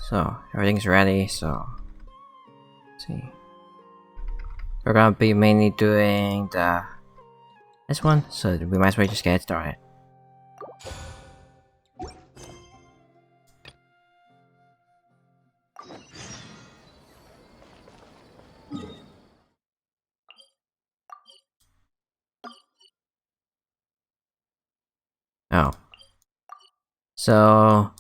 So everything's ready, so let's see. We're gonna be mainly doing this one, so we might as well just get started. Oh. So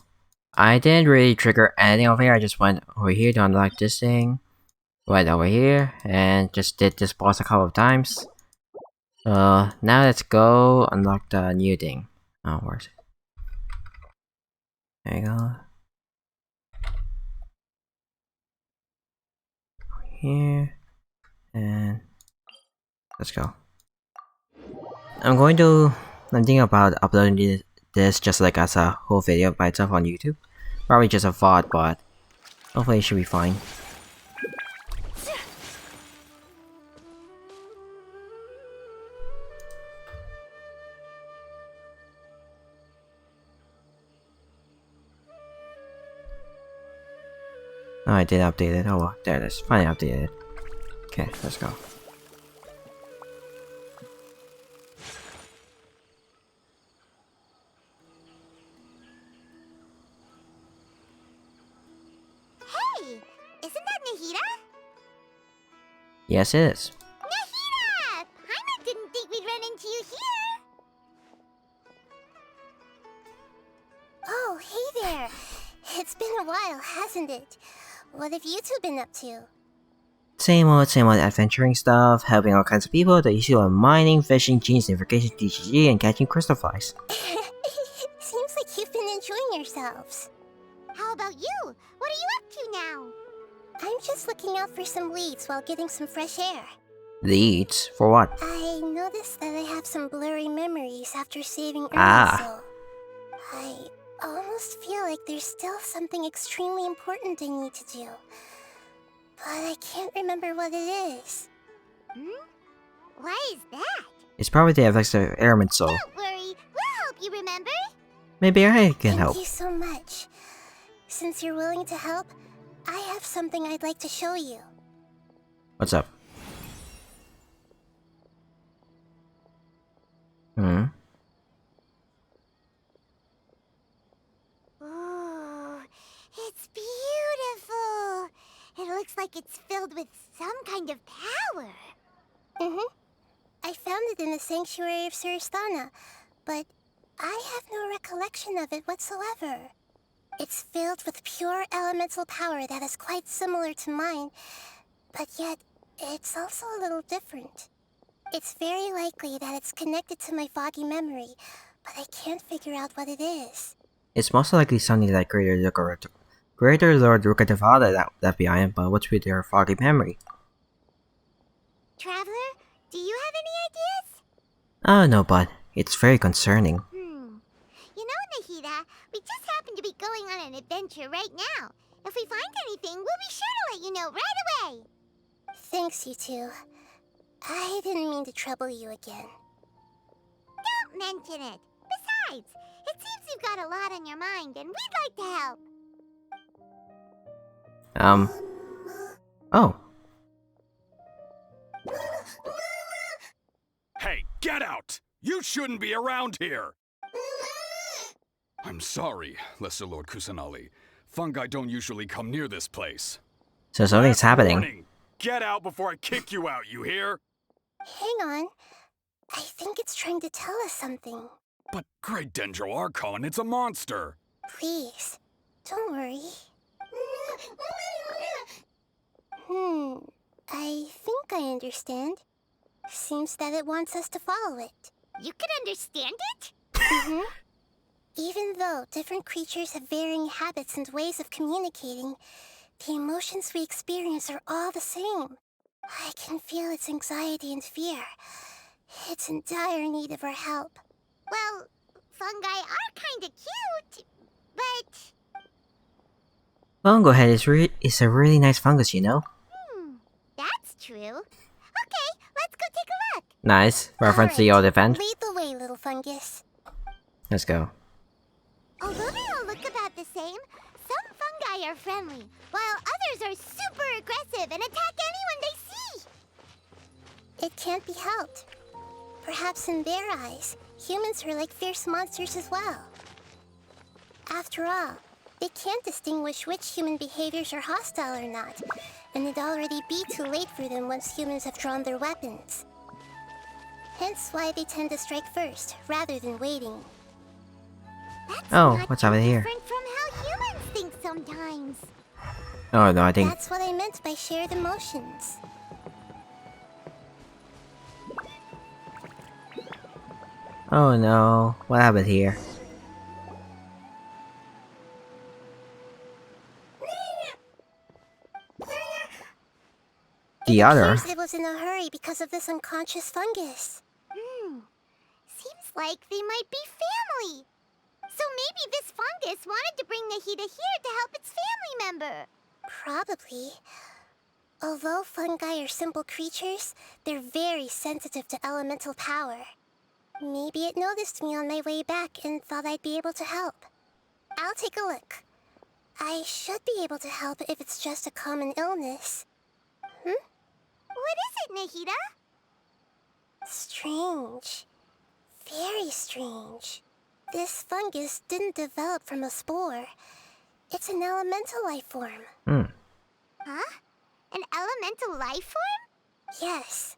I didn't really trigger anything over here, I just went over here to unlock this thing. Went over here and just did this boss a couple of times. So now let's go unlock the new thing. Oh, where's it? There you go. Here. And let's go. I'm thinking about uploading this just like as a whole video by itself on YouTube. Probably just a VOD, but hopefully it should be fine. Oh, I did update it. Oh well, there it is. Finally updated. Okay, let's go. Hey! Isn't that Nahida? Yes, it is. Nahida! Paimon didn't think we'd run into you here! Oh, hey there! It's been a while, hasn't it? What have you two been up to? Same old adventuring stuff, helping all kinds of people, the usual of mining, fishing, genius unification, DGG, and catching crystal flies. Seems like you've been enjoying yourselves. How about you? What are you up to now? I'm just looking out for some leads while getting some fresh air. Leads? For what? I noticed that I have some blurry memories after saving Ah. Ernesto. I almost feel like there's still something extremely important I need to do. But I can't remember what it is. Why is that? It's probably the effects of Airman Soul. Don't worry, we'll help you remember. Maybe I can help. Thank you so much. Since you're willing to help, I have something I'd like to show you. What's up? Hmm? Ooh, it's beautiful. It looks like it's filled with some kind of power. I found it in the sanctuary of Suristana, but I have no recollection of it whatsoever. It's filled with pure elemental power that is quite similar to mine, but yet it's also a little different. It's very likely that it's connected to my foggy memory, but I can't figure out what it is. It's most likely something that Greater Lord Rukadevada that left behind, but what's with your foggy memory? Traveler, do you have any ideas? Oh no, but it's very concerning. You know, Nahida, we just happen to be going on an adventure right now. If we find anything, we'll be sure to let you know right away. Thanks, you two. I didn't mean to trouble you again. Don't mention it. Besides, it seems you've got a lot on your mind, and we'd like to help. Oh. Hey, get out! You shouldn't be around here! I'm sorry, Lesser Lord Kusanali. Fungi don't usually come near this place. So something's happening. Warning. Get out before I kick you out, you hear? Hang on. I think it's trying to tell us something. But Great Dendro Archon, it's a monster! Please, don't worry. I think I understand. Seems that it wants us to follow it. You can understand it? Even though different creatures have varying habits and ways of communicating, the emotions we experience are all the same. I can feel its anxiety and fear. It's in dire need of our help. Well, fungi are kinda cute, but... Fungohead is a really nice fungus, you know? That's true. Okay, let's go take a look. Nice. Reference to the old event. Lead the way, little fungus. Let's go. Although they all look about the same, some fungi are friendly, while others are super aggressive and attack anyone they see. It can't be helped. Perhaps in their eyes, humans are like fierce monsters as well. After all, they can't distinguish which human behaviors are hostile or not, and it'd already be too late for them once humans have drawn their weapons. Hence why they tend to strike first, rather than waiting. That's not what's over here? different from how humans think sometimes. Oh no, I think. That's what I meant by shared emotions. Oh no, what happened here? The other? It was in a hurry because of this unconscious fungus. Seems like they might be family. So maybe this fungus wanted to bring Nahida here to help its family member. Probably. Although fungi are simple creatures, they're very sensitive to elemental power. Maybe it noticed me on my way back and thought I'd be able to help. I'll take a look. I should be able to help if it's just a common illness. What is it, Nahida? Strange. Very strange. This fungus didn't develop from a spore. It's an elemental life form. Huh? An elemental life form? Yes.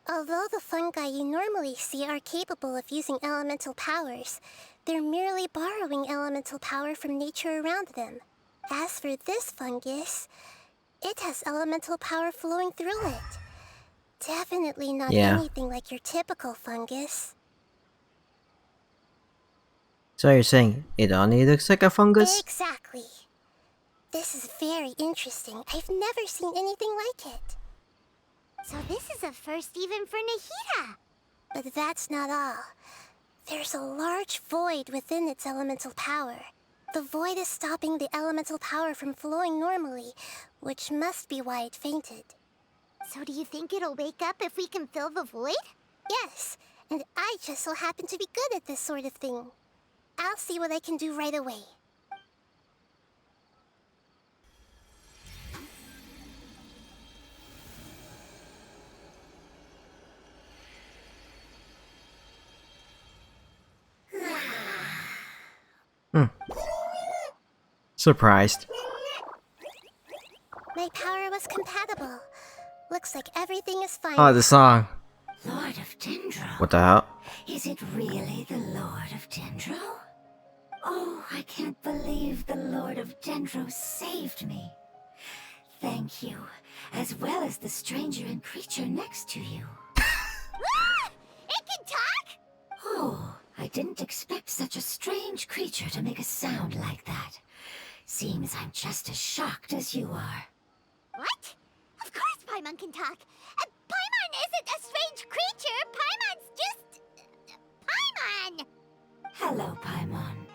Although the fungi you normally see are capable of using elemental powers, they're merely borrowing elemental power from nature around them. As for this fungus, it has elemental power flowing through it. Definitely not anything like your typical fungus. So you're saying it only looks like a fungus? Exactly. This is very interesting. I've never seen anything like it. So this is a first even for Nahida. But that's not all. There's a large void within its elemental power. The void is stopping the elemental power from flowing normally, which must be why it fainted. So do you think it'll wake up if we can fill the void? Yes, and I just so happen to be good at this sort of thing. I'll see what I can do right away. Surprised. My power was compatible. Looks like everything is fine. Oh, the song. Lord of Dendro. What the hell? Is it really the Lord of Dendro? Oh, I can't believe the Lord of Dendro saved me. Thank you, as well as the stranger and creature next to you. It can talk? Oh, I didn't expect such a strange creature to make a sound like that. Seems I'm just as shocked as you are. What? Of course Paimon can talk. Paimon isn't a strange creature. Paimon's just... Paimon! Hello, Paimon.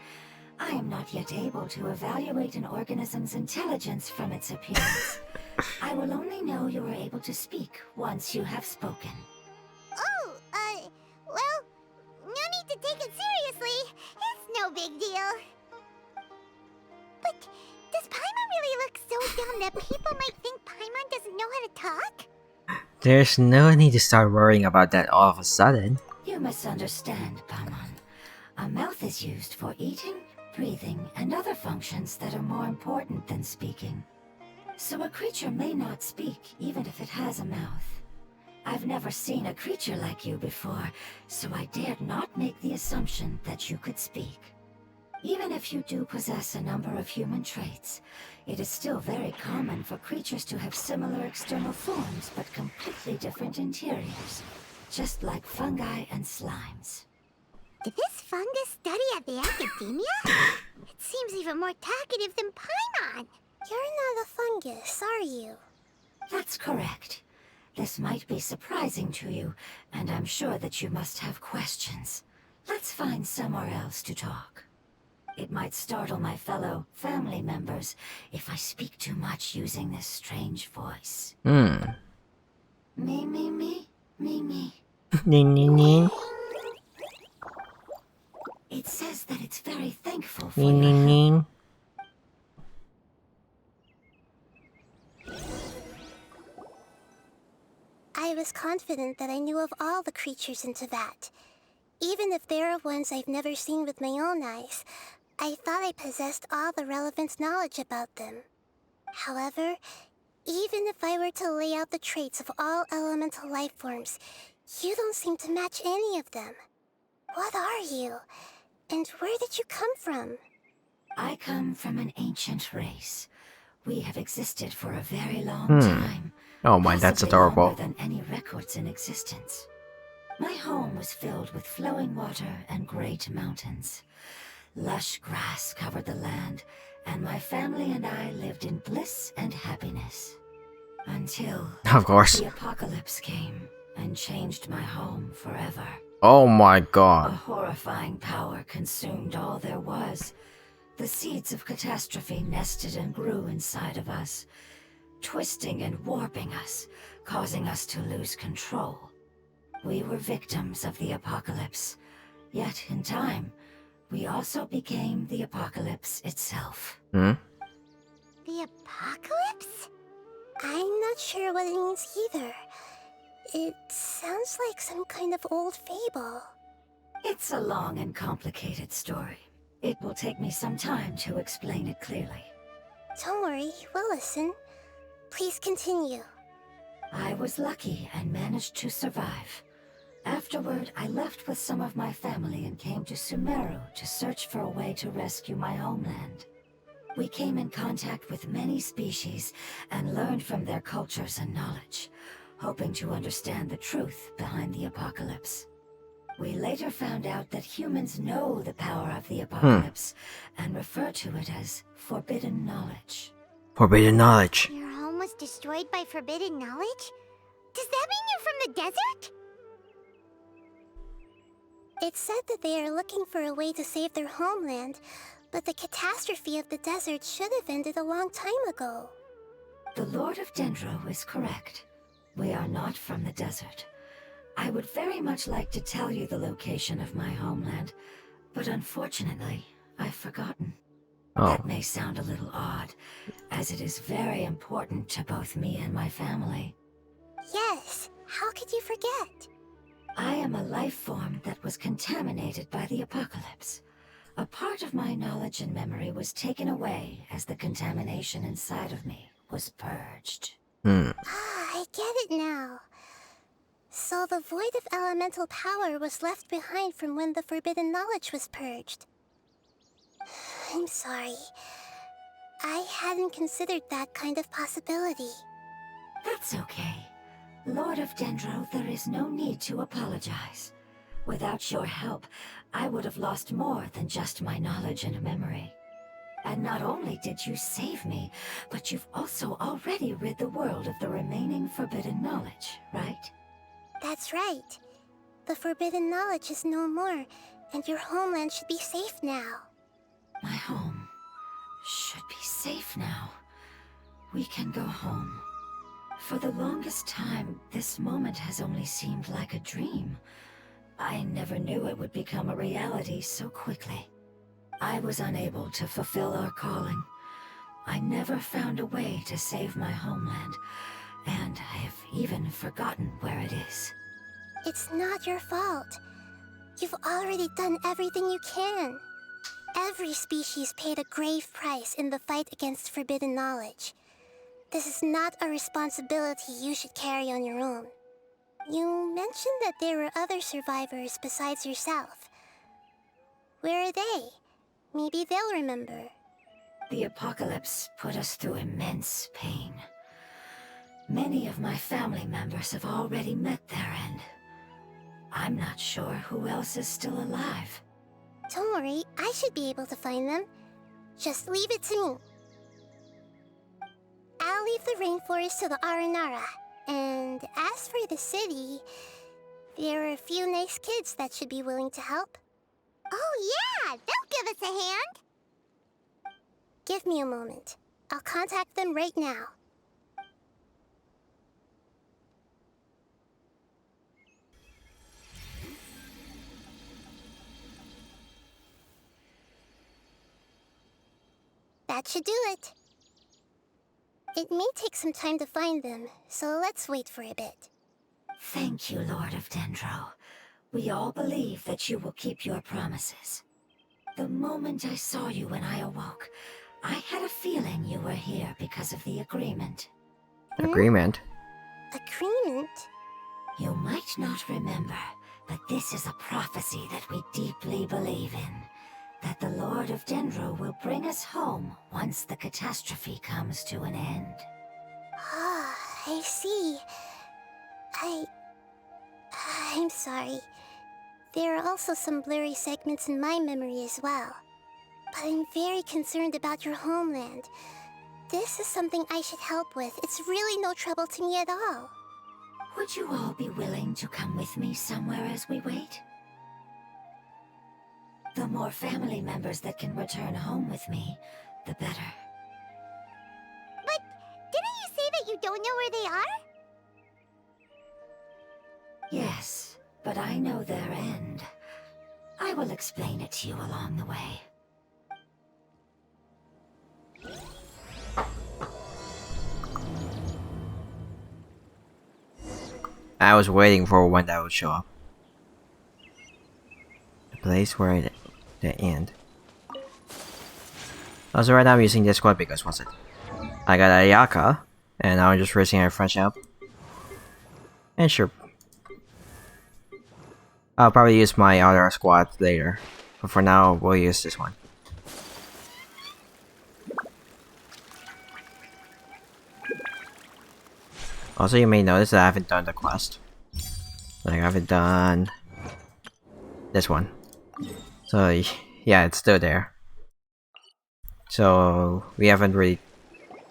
I am not yet able to evaluate an organism's intelligence from its appearance. I will only know you are able to speak once you have spoken. Oh, well, no need to take it seriously. It's no big deal. But does Paimon really look so dumb that people might think Paimon doesn't know how to talk? There's no need to start worrying about that all of a sudden. You must understand, Paimon. A mouth is used for eating, breathing, and other functions that are more important than speaking. So a creature may not speak, even if it has a mouth. I've never seen a creature like you before, so I dared not make the assumption that you could speak. Even if you do possess a number of human traits, it is still very common for creatures to have similar external forms but completely different interiors, just like fungi and slimes. Did this fungus study at the academia? It seems even more talkative than Paimon. You're not a fungus, are you? That's correct. This might be surprising to you, and I'm sure that you must have questions. Let's find somewhere else to talk. It might startle my fellow family members if I speak too much using this strange voice. Me. Ning ning ning. It says that it's very thankful for Ning your ning help. ning. I was confident that I knew of all the creatures in Teyvat. Even if there are ones I've never seen with my own eyes, I thought I possessed all the relevant knowledge about them. However, even if I were to lay out the traits of all elemental life forms, you don't seem to match any of them. What are you? And where did you come from? I come from an ancient race. We have existed for a very long time. Oh my, that's possibly longer adorable. than any records in existence. My home was filled with flowing water and great mountains. Lush grass covered the land, and my family and I lived in bliss and happiness. Until Of course. the apocalypse came and changed my home forever. Oh my A god. horrifying power consumed all there was. The seeds of catastrophe nested and grew inside of us, twisting and warping us, causing us to lose control. We were victims of the apocalypse, yet in time, we also became the apocalypse itself. Hmm? The apocalypse? I'm not sure what it means either. It sounds like some kind of old fable. It's a long and complicated story. It will take me some time to explain it clearly. Don't worry, we'll listen. Please continue. I was lucky and managed to survive. Afterward, I left with some of my family and came to Sumeru to search for a way to rescue my homeland. We came in contact with many species and learned from their cultures and knowledge, hoping to understand the truth behind the apocalypse. We later found out that humans know the power of the apocalypse and refer to it as forbidden knowledge. Forbidden knowledge. Your home was destroyed by forbidden knowledge? Does that mean you're from the desert? It's said that they are looking for a way to save their homeland, but the catastrophe of the desert should have ended a long time ago. The Lord of Dendro is correct. We are not from the desert. I would very much like to tell you the location of my homeland, but unfortunately, I've forgotten. Oh. That may sound a little odd, as it is very important to both me and my family. Yes, how could you forget? I am a life form that was contaminated by the apocalypse. A part of my knowledge and memory was taken away as the contamination inside of me was purged. Hmm. Ah, I get it now. So the void of elemental power was left behind from when the forbidden knowledge was purged. I'm sorry. I hadn't considered that kind of possibility. That's okay. Lord of Dendro, there is no need to apologize. Without your help, I would have lost more than just my knowledge and memory. And not only did you save me, but you've also already rid the world of the remaining forbidden knowledge, right? That's right. The forbidden knowledge is no more, and your homeland should be safe now. My home should be safe now. We can go home. For the longest time, this moment has only seemed like a dream. I never knew it would become a reality so quickly. I was unable to fulfill our calling. I never found a way to save my homeland, and I have even forgotten where it is. It's not your fault. You've already done everything you can. Every species paid a grave price in the fight against forbidden knowledge. This is not a responsibility you should carry on your own. You mentioned that there were other survivors besides yourself. Where are they? Maybe they'll remember. The apocalypse put us through immense pain. Many of my family members have already met their end. I'm not sure who else is still alive. Don't worry, I should be able to find them. Just leave it to me. I'll leave the rainforest to the Aranara. And as for the city, there are a few nice kids that should be willing to help. Oh yeah, they'll give us a hand. Give me a moment. I'll contact them right now. That should do it. It may take some time to find them, so let's wait for a bit. Thank you, Lord of Dendro. We all believe that you will keep your promises. The moment I saw you when I awoke, I had a feeling you were here because of the agreement. Agreement? Agreement? You might not remember, but this is a prophecy that we deeply believe in. That the Lord of Dendro will bring us home once the catastrophe comes to an end. Ah, I see. I'm sorry. There are also some blurry segments in my memory as well. But I'm very concerned about your homeland. This is something I should help with. It's really no trouble to me at all. Would you all be willing to come with me somewhere as we wait? The more family members that can return home with me, the better. But didn't you say that you don't know where they are? Yes, but I know their end. I will explain it to you along the way. I was waiting for when that would show up. The place where the end. Also, right now I'm using Discord because what's it? I got Ayaka, and now I'm just raising a fresh up. And sure, I'll probably use my other squad later, but for now we'll use this one. Also, you may notice that I haven't done the quest. Like, I haven't done this one. So, yeah, it's still there. So, we haven't really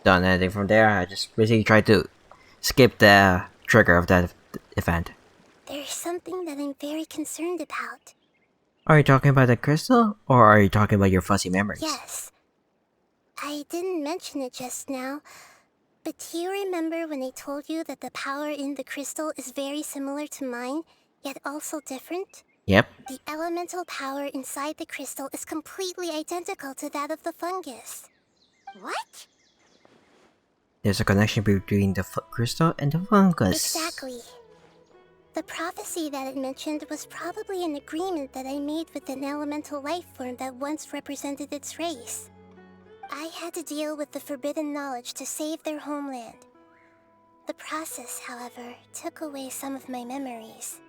done anything from there. I just basically tried to skip the trigger of that event. There's something that I'm very concerned about. Are you talking about the crystal? Or are you talking about your fuzzy memories? Yes. I didn't mention it just now, but do you remember when I told you that the power in the crystal is very similar to mine, yet also different? Yep. The elemental power inside the crystal is completely identical to that of the fungus. What? There's a connection between the crystal and the fungus. Exactly. The prophecy that it mentioned was probably an agreement that I made with an elemental life form that once represented its race. I had to deal with the forbidden knowledge to save their homeland. The process, however, took away some of my memories.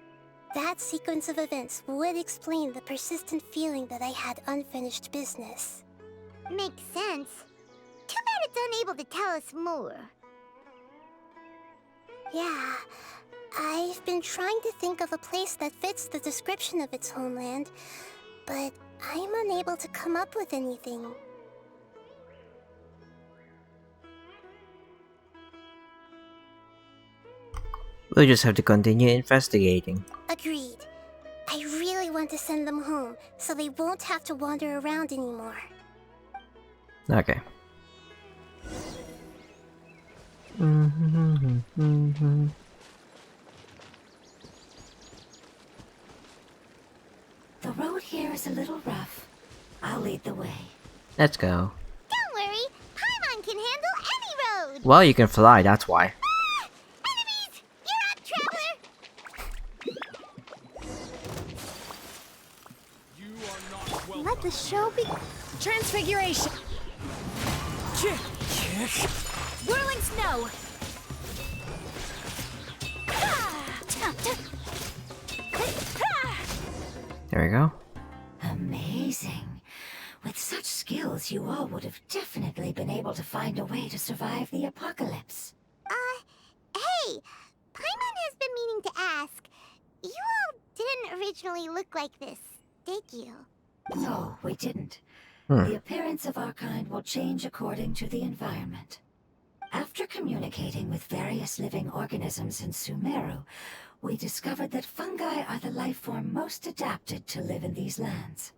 That sequence of events would explain the persistent feeling that I had unfinished business. Makes sense. Too bad it's unable to tell us more. Yeah, I've been trying to think of a place that fits the description of its homeland, but I'm unable to come up with anything. We'll just have to continue investigating. Agreed. I really want to send them home, so they won't have to wander around anymore. Okay. The road here is a little rough. I'll lead the way. Let's go. Don't worry, Paimon can handle any road! Well, you can fly, that's why. Ah! Enemies! You're up, traveler! You are not welcome. Let the show be... Transfiguration. Whirling snow. There we go. Amazing. With such skills, you all would have definitely been able to find a way to survive the apocalypse. Hey! Paimon has been meaning to ask. You all didn't originally look like this, did you? No, we didn't. Hmm. The appearance of our kind will change according to the environment. After communicating with various living organisms in Sumeru, we discovered that fungi are the life form most adapted to live in these lands.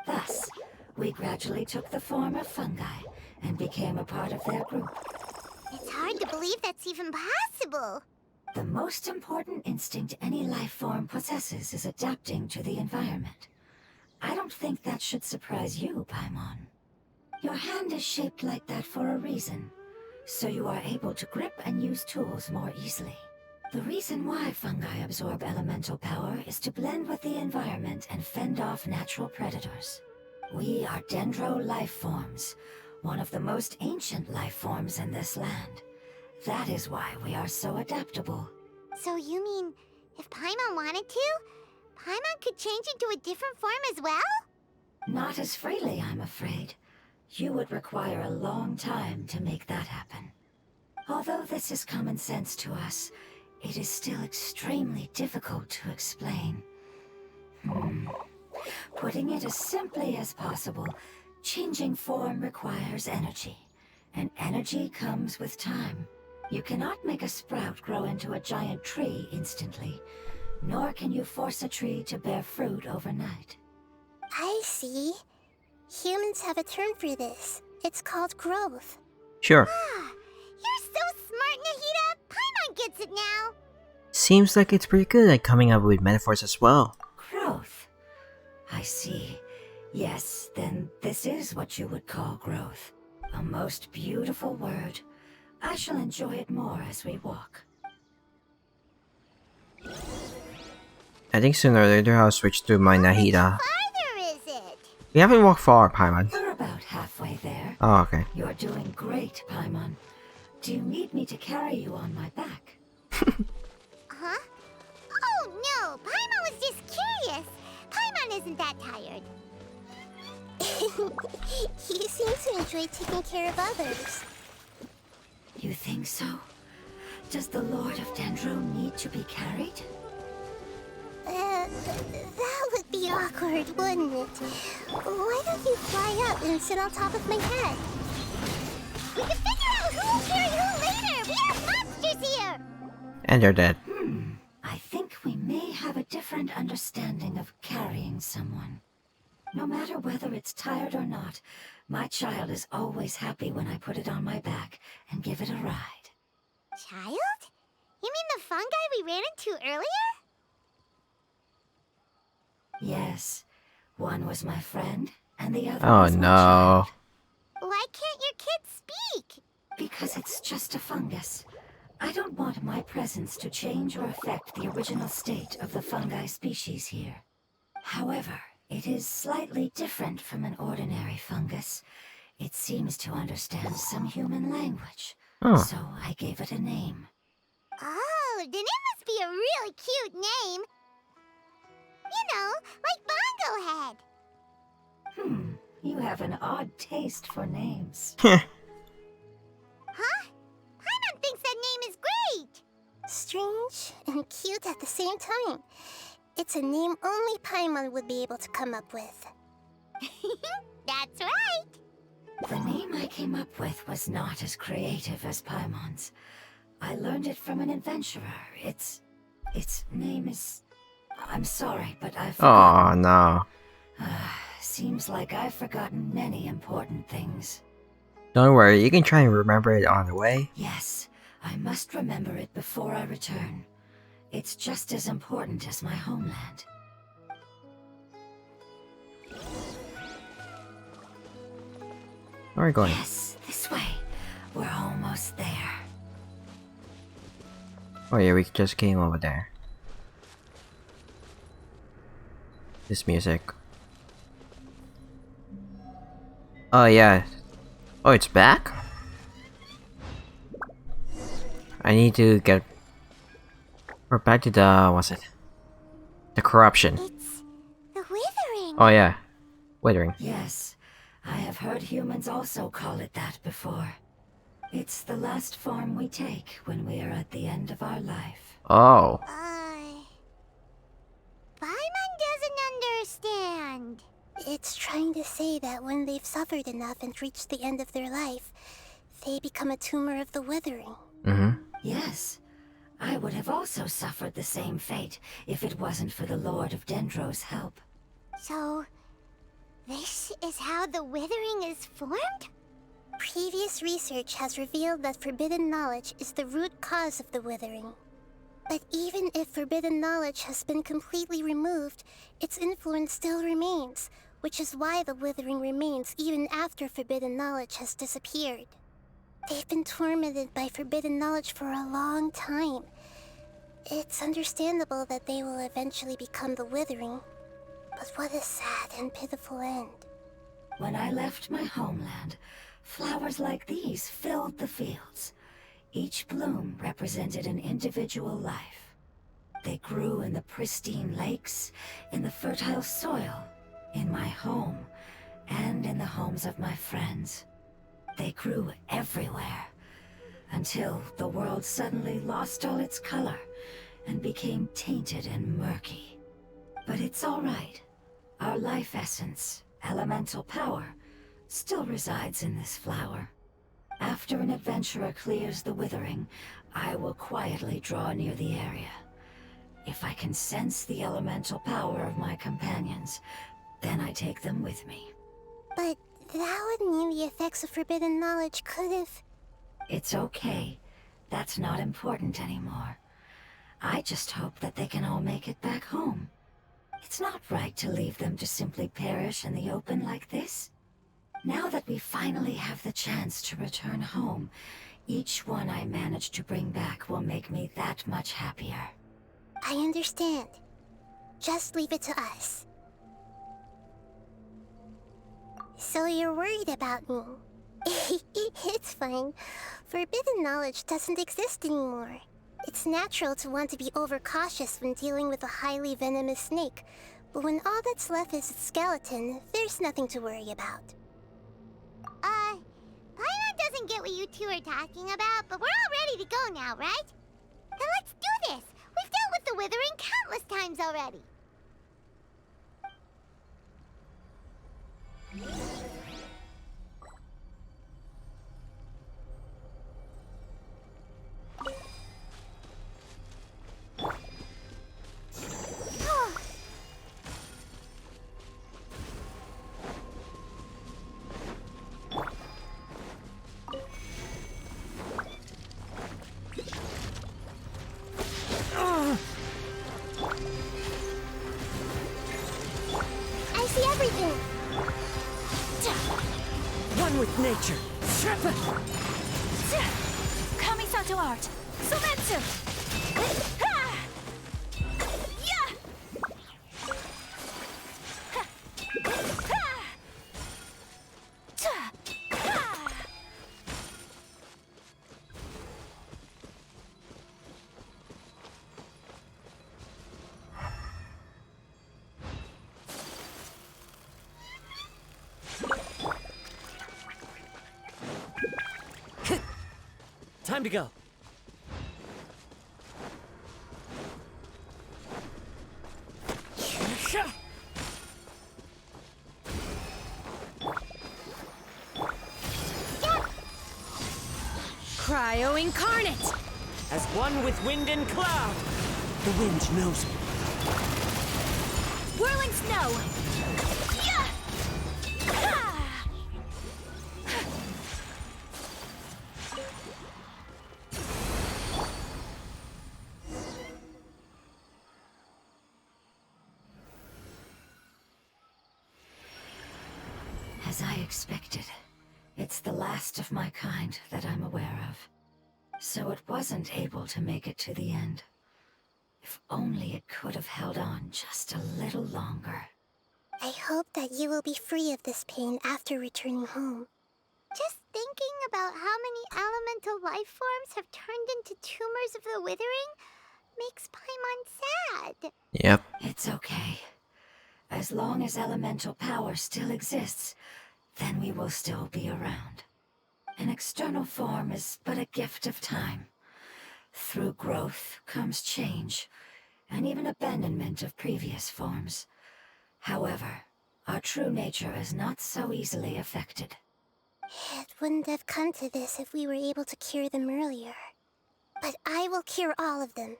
Thus, we gradually took the form of fungi and became a part of their group. It's hard to believe that's even possible. The most important instinct any life form possesses is adapting to the environment. I don't think that should surprise you, Paimon. Your hand is shaped like that for a reason, so you are able to grip and use tools more easily. The reason why fungi absorb elemental power is to blend with the environment and fend off natural predators. We are dendro life forms, one of the most ancient life forms in this land. That is why we are so adaptable. So you mean, if Paimon wanted to, Paimon could change into a different form as well? Not as freely, I'm afraid. You would require a long time to make that happen. Although this is common sense to us, it is still extremely difficult to explain. Putting it as simply as possible, changing form requires energy, and energy comes with time. You cannot make a sprout grow into a giant tree instantly, nor can you force a tree to bear fruit overnight. I see. Humans have a term for this. It's called growth. Sure. You're so smart, Nahida! Paimon gets it now! Seems like it's pretty good at coming up with metaphors as well. Growth. I see. Yes, then this is what you would call growth. A most beautiful word. I shall enjoy it more as we walk. I think sooner or later I'll switch to my Nahida. Farther is it? We haven't walked far, Paimon. We're about halfway there. Oh, okay. You're doing great, Paimon. Do you need me to carry you on my back? Huh? Oh no! Paimon was just curious! Paimon isn't that tired. You seem to enjoy taking care of others. You think so? Does the Lord of Dendro need to be carried? That would be awkward, wouldn't it? Why don't you fly up and sit on top of my head? We can figure out who will carry who later! We are monsters here! And they're dead. I think we may have a different understanding of carrying someone. No matter whether it's tired or not, my child is always happy when I put it on my back and give it a ride. Child? You mean the fungi we ran into earlier? Yes, one was my friend, and the other Oh was my no. Why can't your kid speak? Because it's just a fungus. I don't want my presence to change or affect the original state of the fungi species here. However, it is slightly different from an ordinary fungus. It seems to understand some human language, Oh. so I gave it a name. Oh, then it must be a really cute name. You know, like Bongo Head. You have an odd taste for names. Huh? Paimon thinks that name is great! Strange and cute at the same time. It's a name only Paimon would be able to come up with. That's right! The name I came up with was not as creative as Paimon's. I learned it from an adventurer. Its name is... I'm sorry, but I've forgotten. Oh no. Seems like I've forgotten many important things. Don't worry, you can try and remember it on the way. Yes, I must remember it before I return. It's just as important as my homeland. Where are we going? Yes, this way. We're almost there. Oh yeah, we just came over there. This music. Oh yeah. Oh, it's back? I need to get... We're back to the... what's it? The corruption. It's the withering. Oh yeah. Withering. Yes, I have heard humans also call it that before. It's the last form we take when we are at the end of our life. Oh. Paimon doesn't understand. It's trying to say that when they've suffered enough and reached the end of their life, they become a tumor of the withering. Mm-hmm. Yes, I would have also suffered the same fate if it wasn't for the Lord of Dendro's help. So, this is how the withering is formed? Previous research has revealed that forbidden knowledge is the root cause of the withering. But even if forbidden knowledge has been completely removed, its influence still remains, which is why the withering remains even after forbidden knowledge has disappeared. They've been tormented by forbidden knowledge for a long time. It's understandable that they will eventually become the Withering. But what a sad and pitiful end. When I left my homeland, flowers like these filled the fields. Each bloom represented an individual life. They grew in the pristine lakes, in the fertile soil, in my home, and in the homes of my friends. They grew everywhere, until the world suddenly lost all its color and became tainted and murky. But it's all right. Our life essence, elemental power, still resides in this flower. After an adventurer clears the Withering, I will quietly draw near the area. If I can sense the elemental power of my companions, then I take them with me. But that would mean the effects of forbidden knowledge could have... It's okay. That's not important anymore. I just hope that they can all make it back home. It's not right to leave them to simply perish in the open like this. Now that we finally have the chance to return home, each one I manage to bring back will make me that much happier. I understand. Just leave it to us. So you're worried about me? It's fine. Forbidden knowledge doesn't exist anymore. It's natural to want to be overcautious when dealing with a highly venomous snake, but when all that's left is its skeleton, there's nothing to worry about. Paimon doesn't get what you two are talking about, but we're all ready to go now, right? Then let's do this! We've dealt with the Withering countless times already! I see everything! One with nature. Kamisato art. Sometsu. Time to go. Cryo incarnate. As one with wind and cloud. The wind knows me. Whirling snow. As I expected, it's the last of my kind that I'm aware of. So it wasn't able to make it to the end. If only it could have held on just a little longer. I hope that you will be free of this pain after returning home. Just thinking about how many elemental life forms have turned into tumors of the Withering makes Paimon sad. Yep. It's okay. As long as elemental power still exists, then we will still be around. An external form is but a gift of time. Through growth comes change, and even abandonment of previous forms. However, our true nature is not so easily affected. It wouldn't have come to this if we were able to cure them earlier. But I will cure all of them.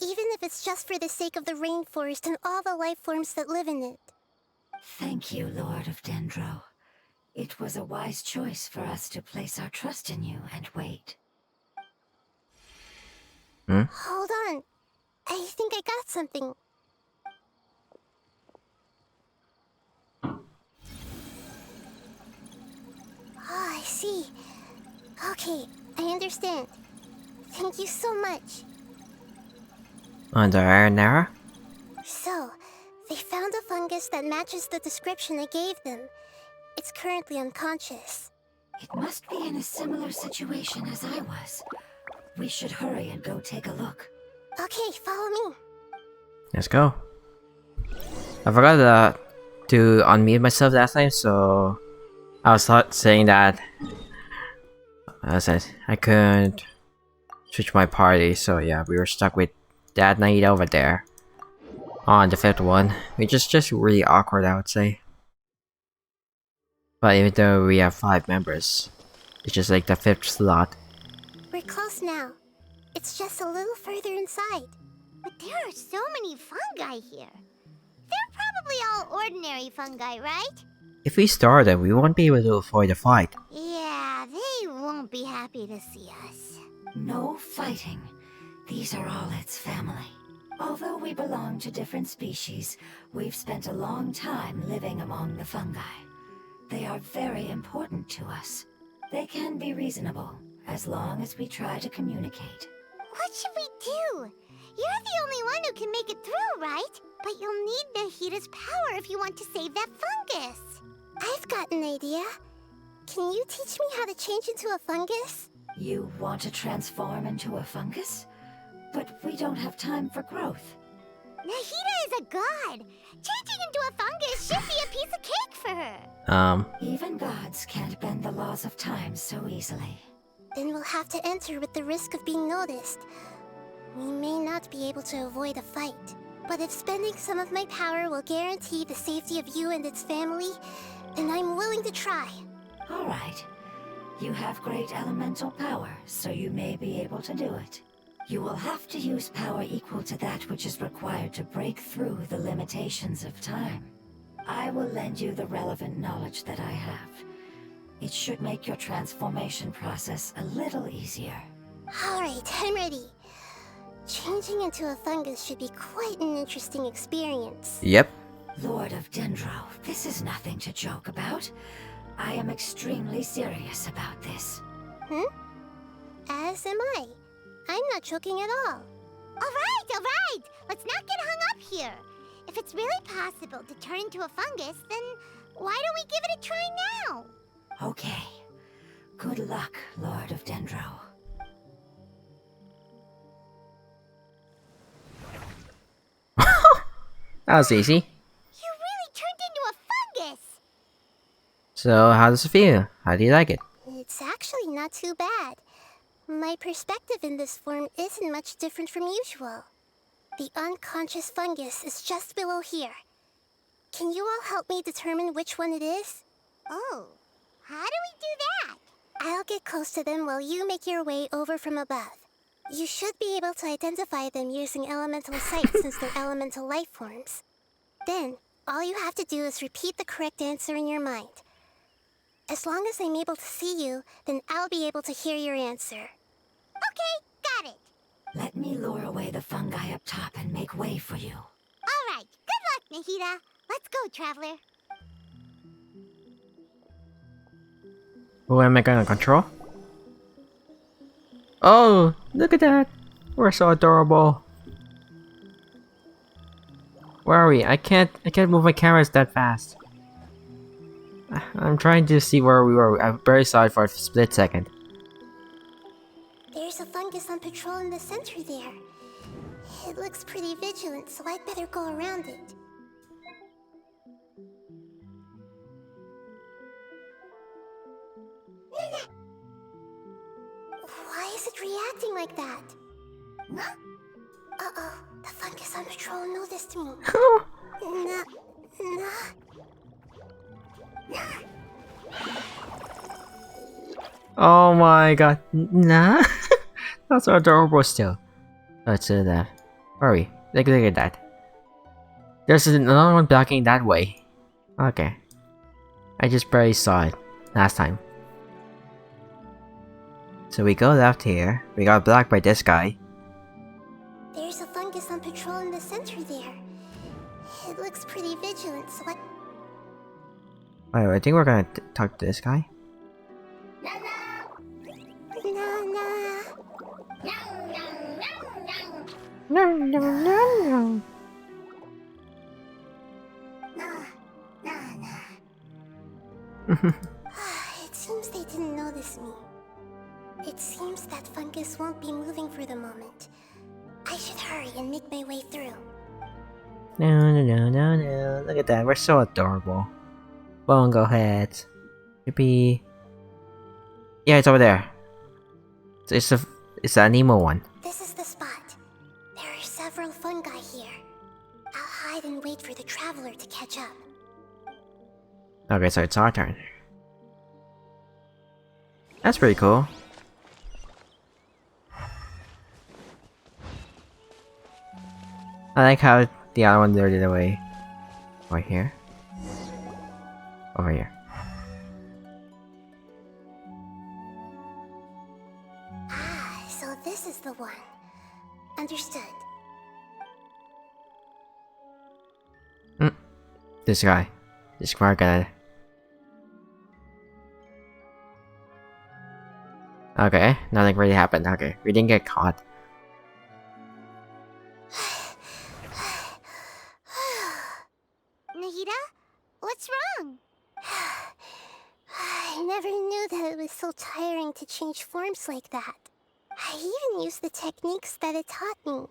Even if it's just for the sake of the rainforest and all the life forms that live in it. Thank you, Lord of Dendro. It was a wise choice for us to place our trust in you and wait. Hold on. I think I got something. Oh, I see. Okay, I understand. Thank you so much. Under Iron Era? So, they found a fungus that matches the description I gave them. It's currently unconscious. It must be in a similar situation as I was. We should hurry and go take a look. Okay, follow me. Let's go. I forgot to unmute myself last time, so I was saying that I couldn't switch my party, so yeah, we were stuck with that Nahida over there on the 5th one, which is just really awkward, I would say. But even though we have 5 members, it's just like the 5th slot. We're close now. It's just a little further inside. But there are so many fungi here. They're probably all ordinary fungi, right? If we start them, we won't be able to avoid a fight. Yeah, they won't be happy to see us. No fighting. These are all its family. Although we belong to different species, we've spent a long time living among the fungi. They are very important to us. They can be reasonable, as long as we try to communicate. What should we do? You're the only one who can make it through, right? But you'll need Nahida's power if you want to save that fungus. I've got an idea. Can you teach me how to change into a fungus? You want to transform into a fungus? But we don't have time for growth. Nahida is a god. Changing into a fungus should be a piece of cake for her. Even gods can't bend the laws of time so easily. Then we'll have to enter with the risk of being noticed. We may not be able to avoid a fight, but if spending some of my power will guarantee the safety of you and its family, then I'm willing to try. All right. You have great elemental power, so you may be able to do it. You will have to use power equal to that which is required to break through the limitations of time. I will lend you the relevant knowledge that I have. It should make your transformation process a little easier. Alright, I'm ready. Changing into a fungus should be quite an interesting experience. Yep. Lord of Dendro, this is nothing to joke about. I am extremely serious about this. As am I. I'm not joking at all. Alright! Let's not get hung up here. If it's really possible to turn into a fungus, then why don't we give it a try now? Okay. Good luck, Lord of Dendro. That was easy. You really turned into a fungus! So, how does it feel? How do you like it? It's actually not too bad. My perspective in this form isn't much different from usual. The unconscious fungus is just below here. Can you all help me determine which one it is? Oh, how do we do that? I'll get close to them while you make your way over from above. You should be able to identify them using elemental sight since they're elemental life forms. Then, all you have to do is repeat the correct answer in your mind. As long as I'm able to see you, then I'll be able to hear your answer. Okay, got it. Let me lure away the fungi up top and make way for you. Alright, good luck, Nahida. Let's go, Traveler. Who am I gonna control? Oh, look at that! We're so adorable. Where are we? I can't move my cameras that fast. I'm trying to see where we were. I barely saw it for a split second. There's a fungus on patrol in the center there. It looks pretty vigilant, so I'd better go around it. Why is it reacting like that? Uh-oh, the fungus on patrol noticed me. Oh my god. Nah. That's so adorable still. Let's do that. Where are we? Look at that. There's another one blocking that way. Okay. I just barely saw it last time. So we go left here. We got blocked by this guy. There's a fungus on patrol in the center there. It looks pretty vigilant, so I... Wait, I think we're gonna talk to this guy. No, no, no, no. It seems they didn't notice me. It seems that fungus won't be moving for the moment. I should hurry and make my way through. No, no, no, no, no. Look at that. We're so adorable. Bongo heads. Yippee. Yeah, it's over there. It's a Nemo one. This is the spot. There are several fungi here. I'll hide and wait for the traveler to catch up. Okay, so it's our turn. That's pretty cool. I like how the other one lured it away. Right here. Over here. Ah, so this is the one. Understood. This guy. This smart guy. Okay, nothing really happened. Okay, we didn't get caught. Nahida? What's wrong? I never knew that it was so tiring to change forms like that. I even used the techniques that it taught me.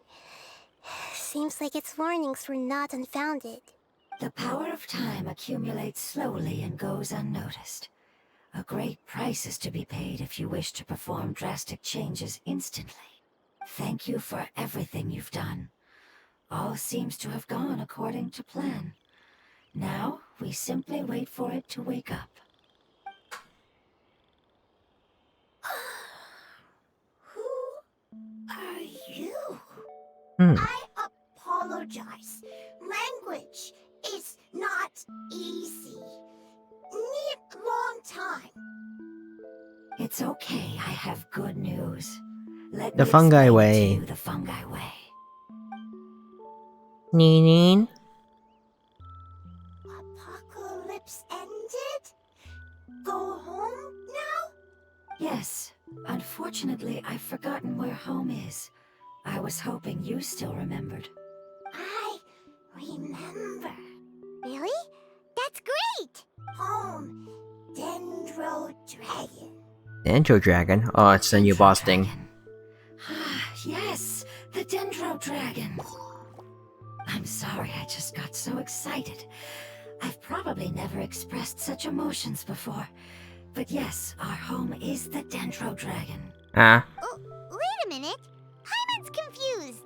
Seems like its warnings were not unfounded. The power of time accumulates slowly and goes unnoticed. A great price is to be paid if you wish to perform drastic changes instantly. Thank you for everything you've done. All seems to have gone according to plan. Now, we simply wait for it to wake up. Who are you? Hmm. I apologize. Language is not easy. Need long time. It's okay, I have good news. Let The me fungi explain way. to you the fungi way. Neeneen. Apocalypse ended? Go home now? Yes, unfortunately, I've forgotten where home is. I was hoping you still remembered. I remember. Really? That's great! Home, Dendro Dragon. Dendro Dragon? Oh, it's the new Dendro boss thing. Dragon. Ah, yes, the Dendro Dragon. I'm sorry, I just got so excited. I've probably never expressed such emotions before. But yes, our home is the Dendro Dragon. Ah. Oh, wait a minute. Paimon's confused.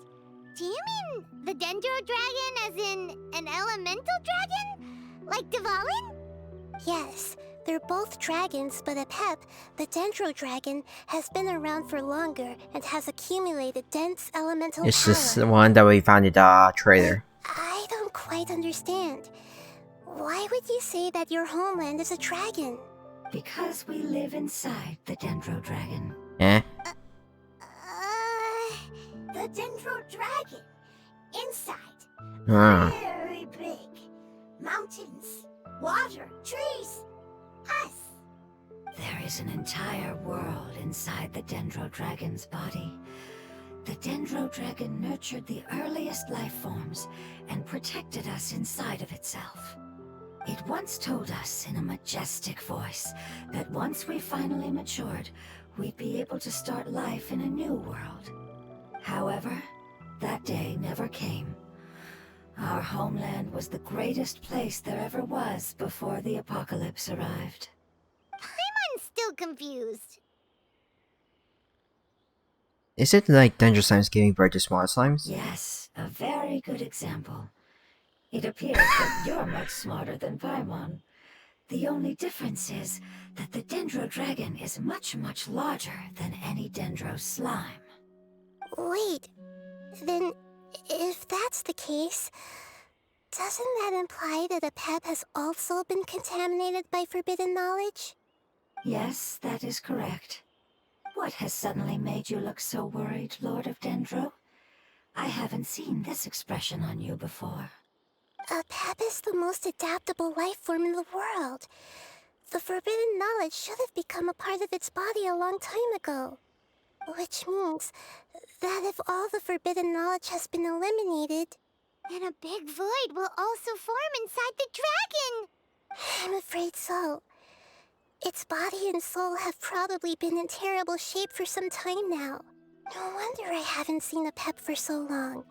Do you mean the Dendro Dragon as in an elemental dragon? Like Dvalin? Yes, they're both dragons, but Apep, the Dendro Dragon, has been around for longer and has accumulated dense elemental It's power. this one that we found in the trailer. I don't quite understand. Why would you say that your homeland is a dragon? Because we live inside the Dendro Dragon. Eh? The Dendro Dragon. Inside. Ah. Very big. Mountains, water, trees. Us. There is an entire world inside the Dendro Dragon's body. The Dendro Dragon nurtured the earliest life forms and protected us inside of itself. It once told us in a majestic voice that once we finally matured, we'd be able to start life in a new world. However, that day never came. Our homeland was the greatest place there ever was before the apocalypse arrived. I'm still confused. Is it like Dendro Slimes giving birth to small slimes? Yes, a very good example. It appears that you're much smarter than Paimon. The only difference is that the Dendro Dragon is much, much larger than any Dendro slime. Wait, then if that's the case, doesn't that imply that Apep has also been contaminated by forbidden knowledge? Yes, that is correct. What has suddenly made you look so worried, Lord of Dendro? I haven't seen this expression on you before. Apep is the most adaptable life form in the world. The forbidden knowledge should have become a part of its body a long time ago. Which means that if all the forbidden knowledge has been eliminated, then a big void will also form inside the dragon! I'm afraid so. Its body and soul have probably been in terrible shape for some time now. No wonder I haven't seen a pep for so long.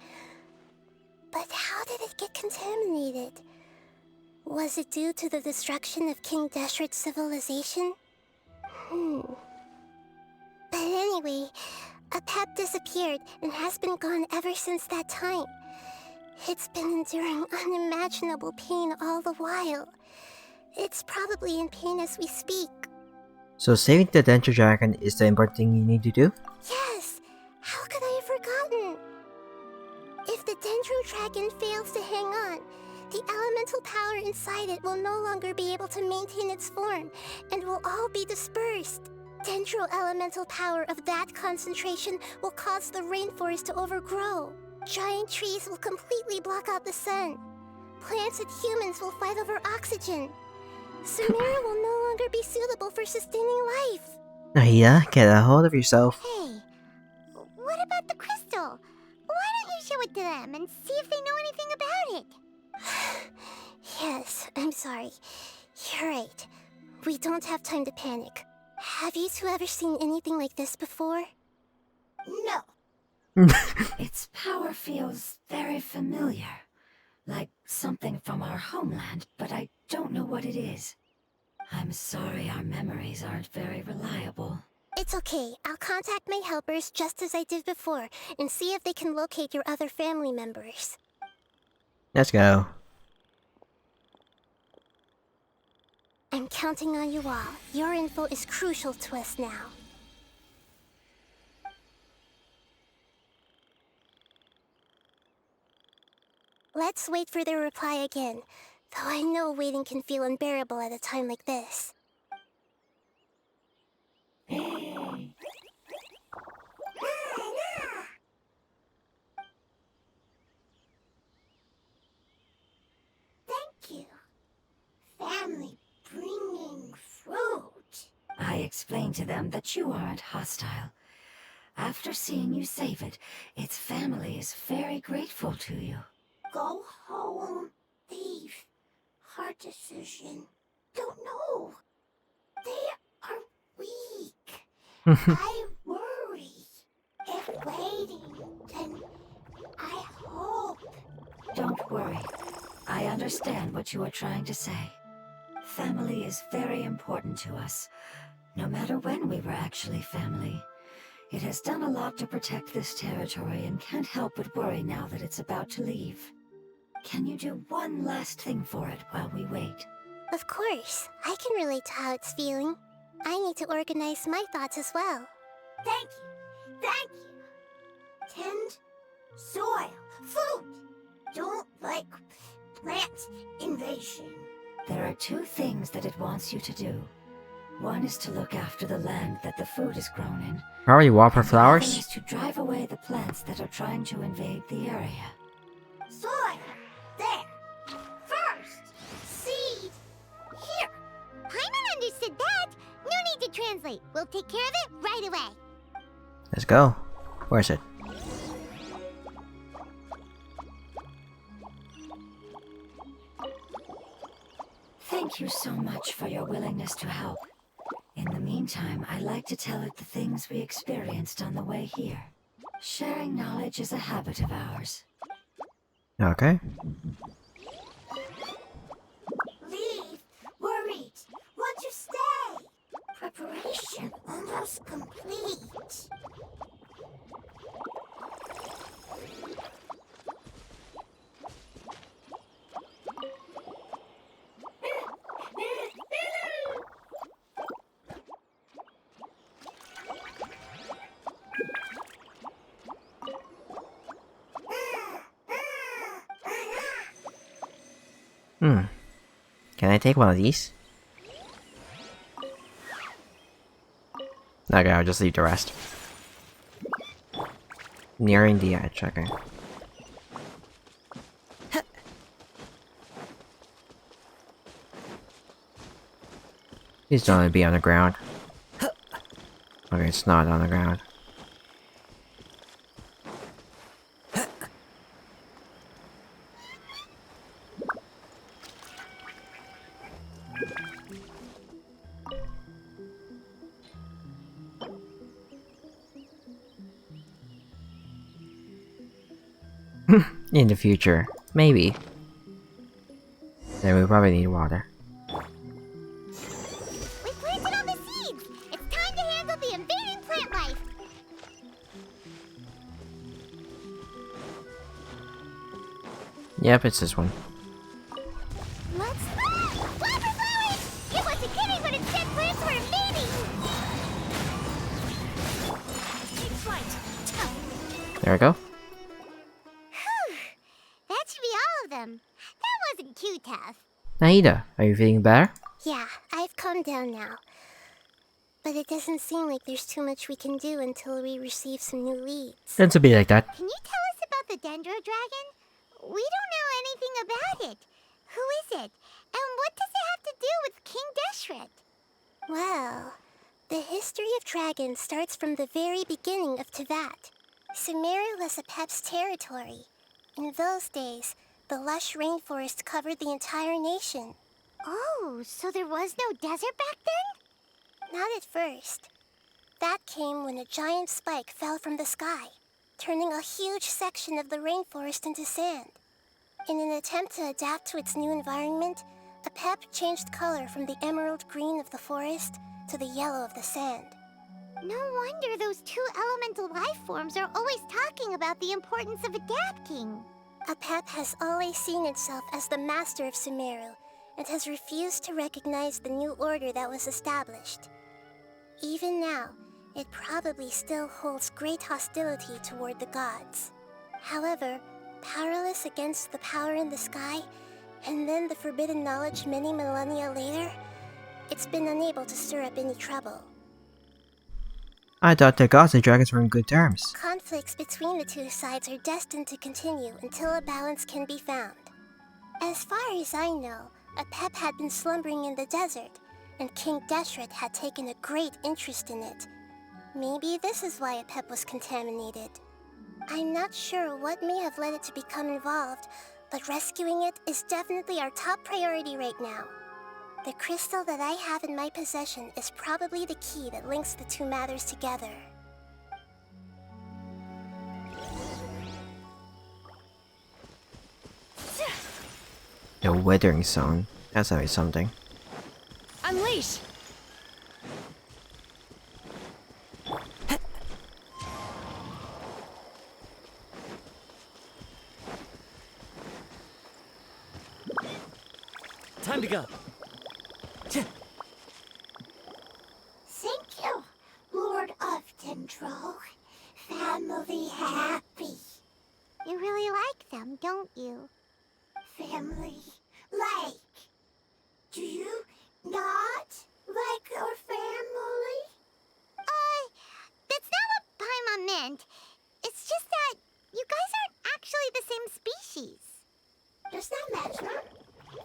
But how did it get contaminated? Was it due to the destruction of King Deshret's civilization? But anyway, a pep disappeared and has been gone ever since that time. It's been enduring unimaginable pain all the while. It's probably in pain as we speak. So saving the Dendro Dragon is the important thing you need to do? Yes! How could I have forgotten? If the Dendro Dragon fails to hang on, the elemental power inside it will no longer be able to maintain its form and will all be dispersed. Dendro elemental power of that concentration will cause the rainforest to overgrow. Giant trees will completely block out the sun. Plants and humans will fight over oxygen. Sumeru will no longer be suitable for sustaining life. Nahida, get a hold of yourself. Hey, what about the crystal? Why don't you show it to them and see if they know anything about it? Yes, I'm sorry. You're right. We don't have time to panic. Have you two ever seen anything like this before? No. Its power feels very familiar. Like something from our homeland, but I don't know what it is. I'm sorry our memories aren't very reliable. It's okay. I'll contact my helpers just as I did before and see if they can locate your other family members. Let's go. I'm counting on you all. Your info is crucial to us now. Let's wait for their reply again, though I know waiting can feel unbearable at a time like this. Thank you. Family bringing fruit. I explained to them that you aren't hostile. After seeing you save it, its family is very grateful to you. Go home, thief. Hard decision. Don't know. They are weak. I worry. If waiting, then I hope. Don't worry. I understand what you are trying to say. Family is very important to us, no matter when we were actually family. It has done a lot to protect this territory and can't help but worry now that it's about to leave. Can you do one last thing for it while we wait? Of course, I can relate to how it's feeling. I need to organize my thoughts as well. Thank you. Thank you. Tend soil. Food. Don't like plant invasion. There are two things that it wants you to do. One is to look after the land that the food is grown in. Probably water and the flowers? other is to drive away the plants that are trying to invade the area. Soil. There. First. Seed. Here. Paimon understood that. No need to translate. We'll take care of it right away. Let's go. Where is it? Thank you so much for your willingness to help. In the meantime, I'd like to tell it the things we experienced on the way here. Sharing knowledge is a habit of ours. Okay. Leave. Worried. Want to stay. Preparation almost complete. Can I take one of these? Okay, I'll just leave the rest. Nearing the edge, okay. Please don't be on the ground. Okay, it's not on the ground. In the future, maybe. Then we probably need water. We planted all the seeds! It's time to handle the invading plant life! Yep, it's this one. Let's... Flower flowers! It wasn't kidding when it said plants were invading! Take flight. There we go. Whew. That should be all of them. That wasn't too tough. Nahida, are you feeling better? Yeah, I've calmed down now. But it doesn't seem like there's too much we can do until we receive some new leads. It's a bit like that. Can you tell us about the Dendro Dragon? We don't know anything about it. Who is it? And what does it have to do with King Deshret? Well, the history of dragons starts from the very beginning of Tevat. Sumeru was a Pep's territory. In those days, the lush rainforest covered the entire nation. Oh, so there was no desert back then? Not at first. That came when a giant spike fell from the sky, turning a huge section of the rainforest into sand. In an attempt to adapt to its new environment, a Pep changed color from the emerald green of the forest to the yellow of the sand. No wonder those two elemental life forms are always talking about the importance of adapting. A Pep has always seen itself as the master of Sumeru and has refused to recognize the new order that was established. Even now, it probably still holds great hostility toward the gods. However, powerless against the power in the sky, and then the forbidden knowledge many millennia later, it's been unable to stir up any trouble. I thought the gods and dragons were in good terms. Conflicts between the two sides are destined to continue until a balance can be found. As far as I know, a Pep had been slumbering in the desert, and King Deshret had taken a great interest in it. Maybe this is why a Pep was contaminated. I'm not sure what may have led it to become involved, but rescuing it is definitely our top priority right now. The crystal that I have in my possession is probably the key that links the two matters together. The Withering Zone. That's always something. Unleash! Time to go. Thank you, Lord of Dendro. Family happy. You really like them, don't you? Family like. Do you not like your family? That's not what Paimon meant. It's just that you guys aren't actually the same species. Does that matter?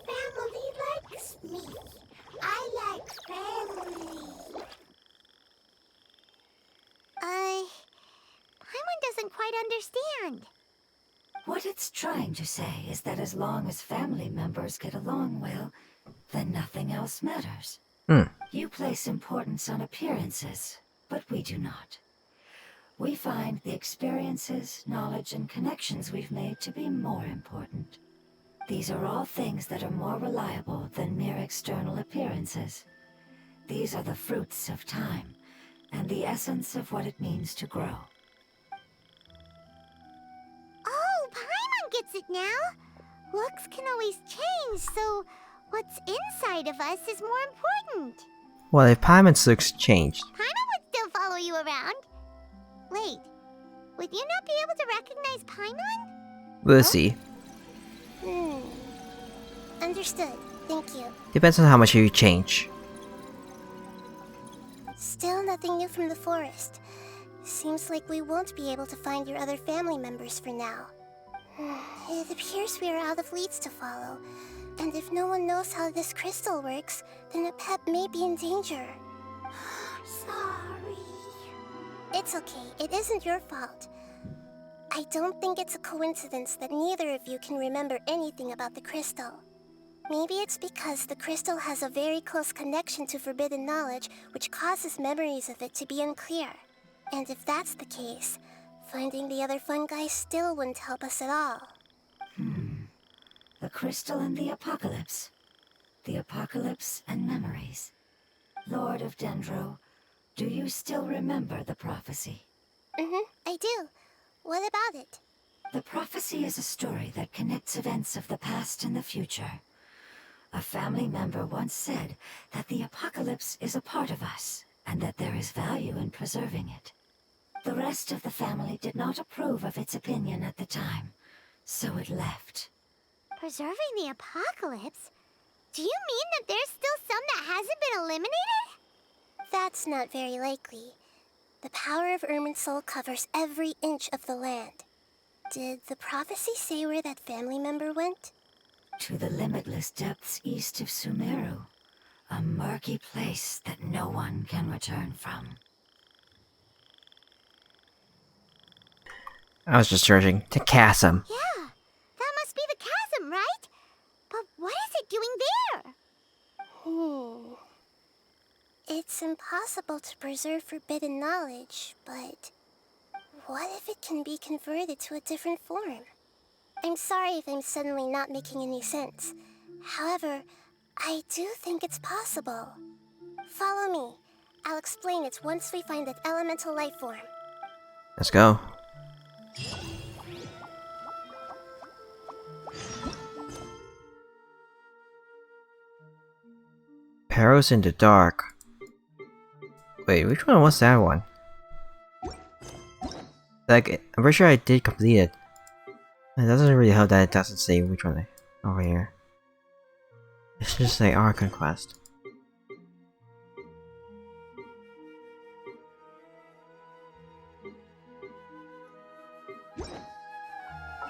Family likes me. I like family. Paimon doesn't quite understand. What it's trying to say is that as long as family members get along well, then nothing else matters. You place importance on appearances, but we do not. We find the experiences, knowledge, and connections we've made to be more important. These are all things that are more reliable than mere external appearances. These are the fruits of time, and the essence of what it means to grow. Oh, Paimon gets it now. Looks can always change, so what's inside of us is more important. Well, if Paimon's looks changed, Paimon would still follow you around. Wait, would you not be able to recognize Paimon? we'll see. Understood. Thank you. Depends on how much you change. Still nothing new from the forest. Seems like we won't be able to find your other family members for now. It appears we are out of leads to follow. And if no one knows how this crystal works, then a Pep may be in danger. Sorry. It's okay. It isn't your fault. I don't think it's a coincidence that neither of you can remember anything about the crystal. Maybe it's because the crystal has a very close connection to forbidden knowledge, which causes memories of it to be unclear. And if that's the case, finding the other fungi still wouldn't help us at all. The crystal and the apocalypse. The apocalypse and memories. Lord of Dendro, do you still remember the prophecy? I do. What about it? The prophecy is a story that connects events of the past and the future. A family member once said that the apocalypse is a part of us, and that there is value in preserving it. The rest of the family did not approve of its opinion at the time, so it left. Preserving the apocalypse? Do you mean that there's still some that hasn't been eliminated? That's not very likely. The power of Irminsul covers every inch of the land. Did the prophecy say where that family member went? To the limitless depths east of Sumeru. A murky place that no one can return from. I was just searching. To chasm. Yeah, that must be the chasm, right? But what is it doing there? It's impossible to preserve forbidden knowledge, but what if it can be converted to a different form? I'm sorry if I'm suddenly not making any sense. However, I do think it's possible. Follow me. I'll explain it once we find that elemental life form. Let's go. Perils in the Dark. Wait, which one was that one? Like, I'm pretty sure I did complete it. It doesn't really help that it doesn't say which one over here. It's just like our conquest.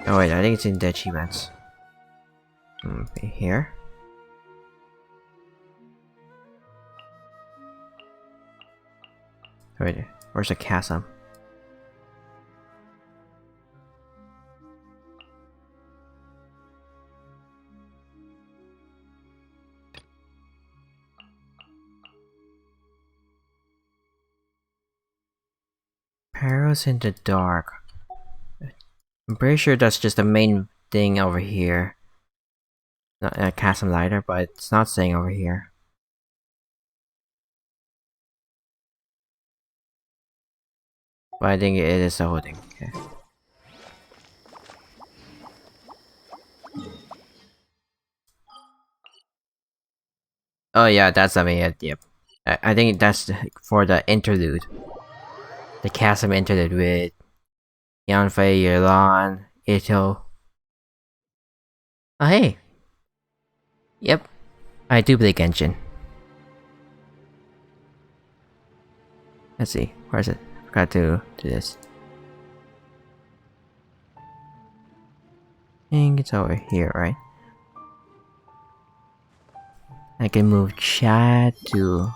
Oh wait, I think it's in the achievements. Here? Wait, where's the chasm? Perils in the Dark. I'm pretty sure that's just the main thing over here. Not a chasm lighter, but it's not saying over here. But I think it is the whole thing. Okay. Oh yeah, that's I mean it. Yep. I think that's for the interlude. The chasm interlude with Yanfei, Yerlan, Ito. Oh hey. Yep. I do play Genshin. Let's see. Where is it? Forgot to do this. I think it's over here, right? I can move chat to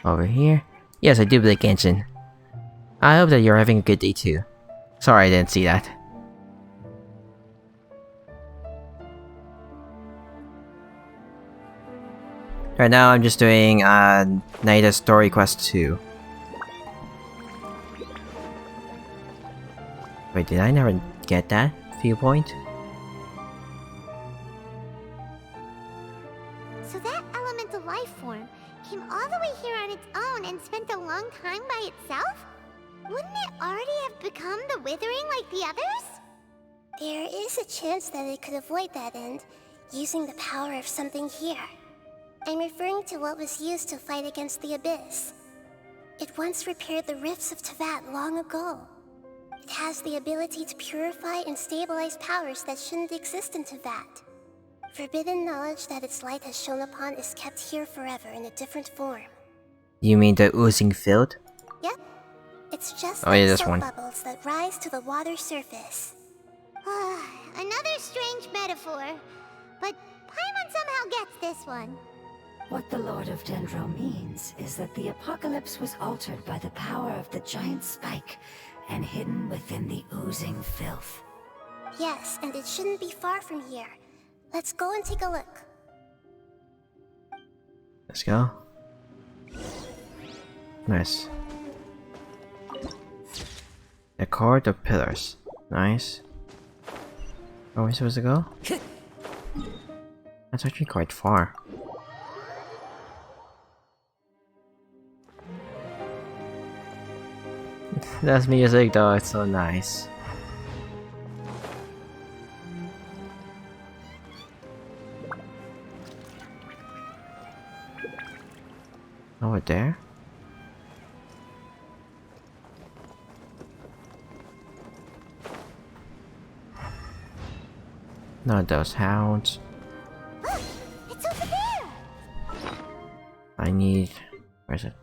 over here. Yes, I do play Genshin. I hope that you're having a good day too. Sorry I didn't see that. Right now I'm just doing Nahida's Story Quest 2. Wait, did I never get that viewpoint? So that elemental life form came all the way here on its own and spent a long time by itself? Wouldn't it already have become the Withering like the others? There is a chance that it could avoid that end, using the power of something here. I'm referring to what was used to fight against the Abyss. It once repaired the rifts of Tevat long ago. It has the ability to purify and stabilize powers that shouldn't exist in Tevat. Forbidden knowledge that its light has shone upon is kept here forever in a different form. You mean the oozing field? Yep. It's just Oh, yeah, like this soap one. bubbles that rise to the water surface. Another strange metaphor, but Paimon somehow gets this one. What the Lord of Dendro means is that the apocalypse was altered by the power of the giant spike and hidden within the oozing filth. Yes, and it shouldn't be far from here. Let's go and take a look. Let's go. Nice. The Court of Pillars. Nice. Where are we supposed to go? That's actually quite far. That music though, it's so nice. Over there? Not those hounds. Look, it's over there. I need... Where's it?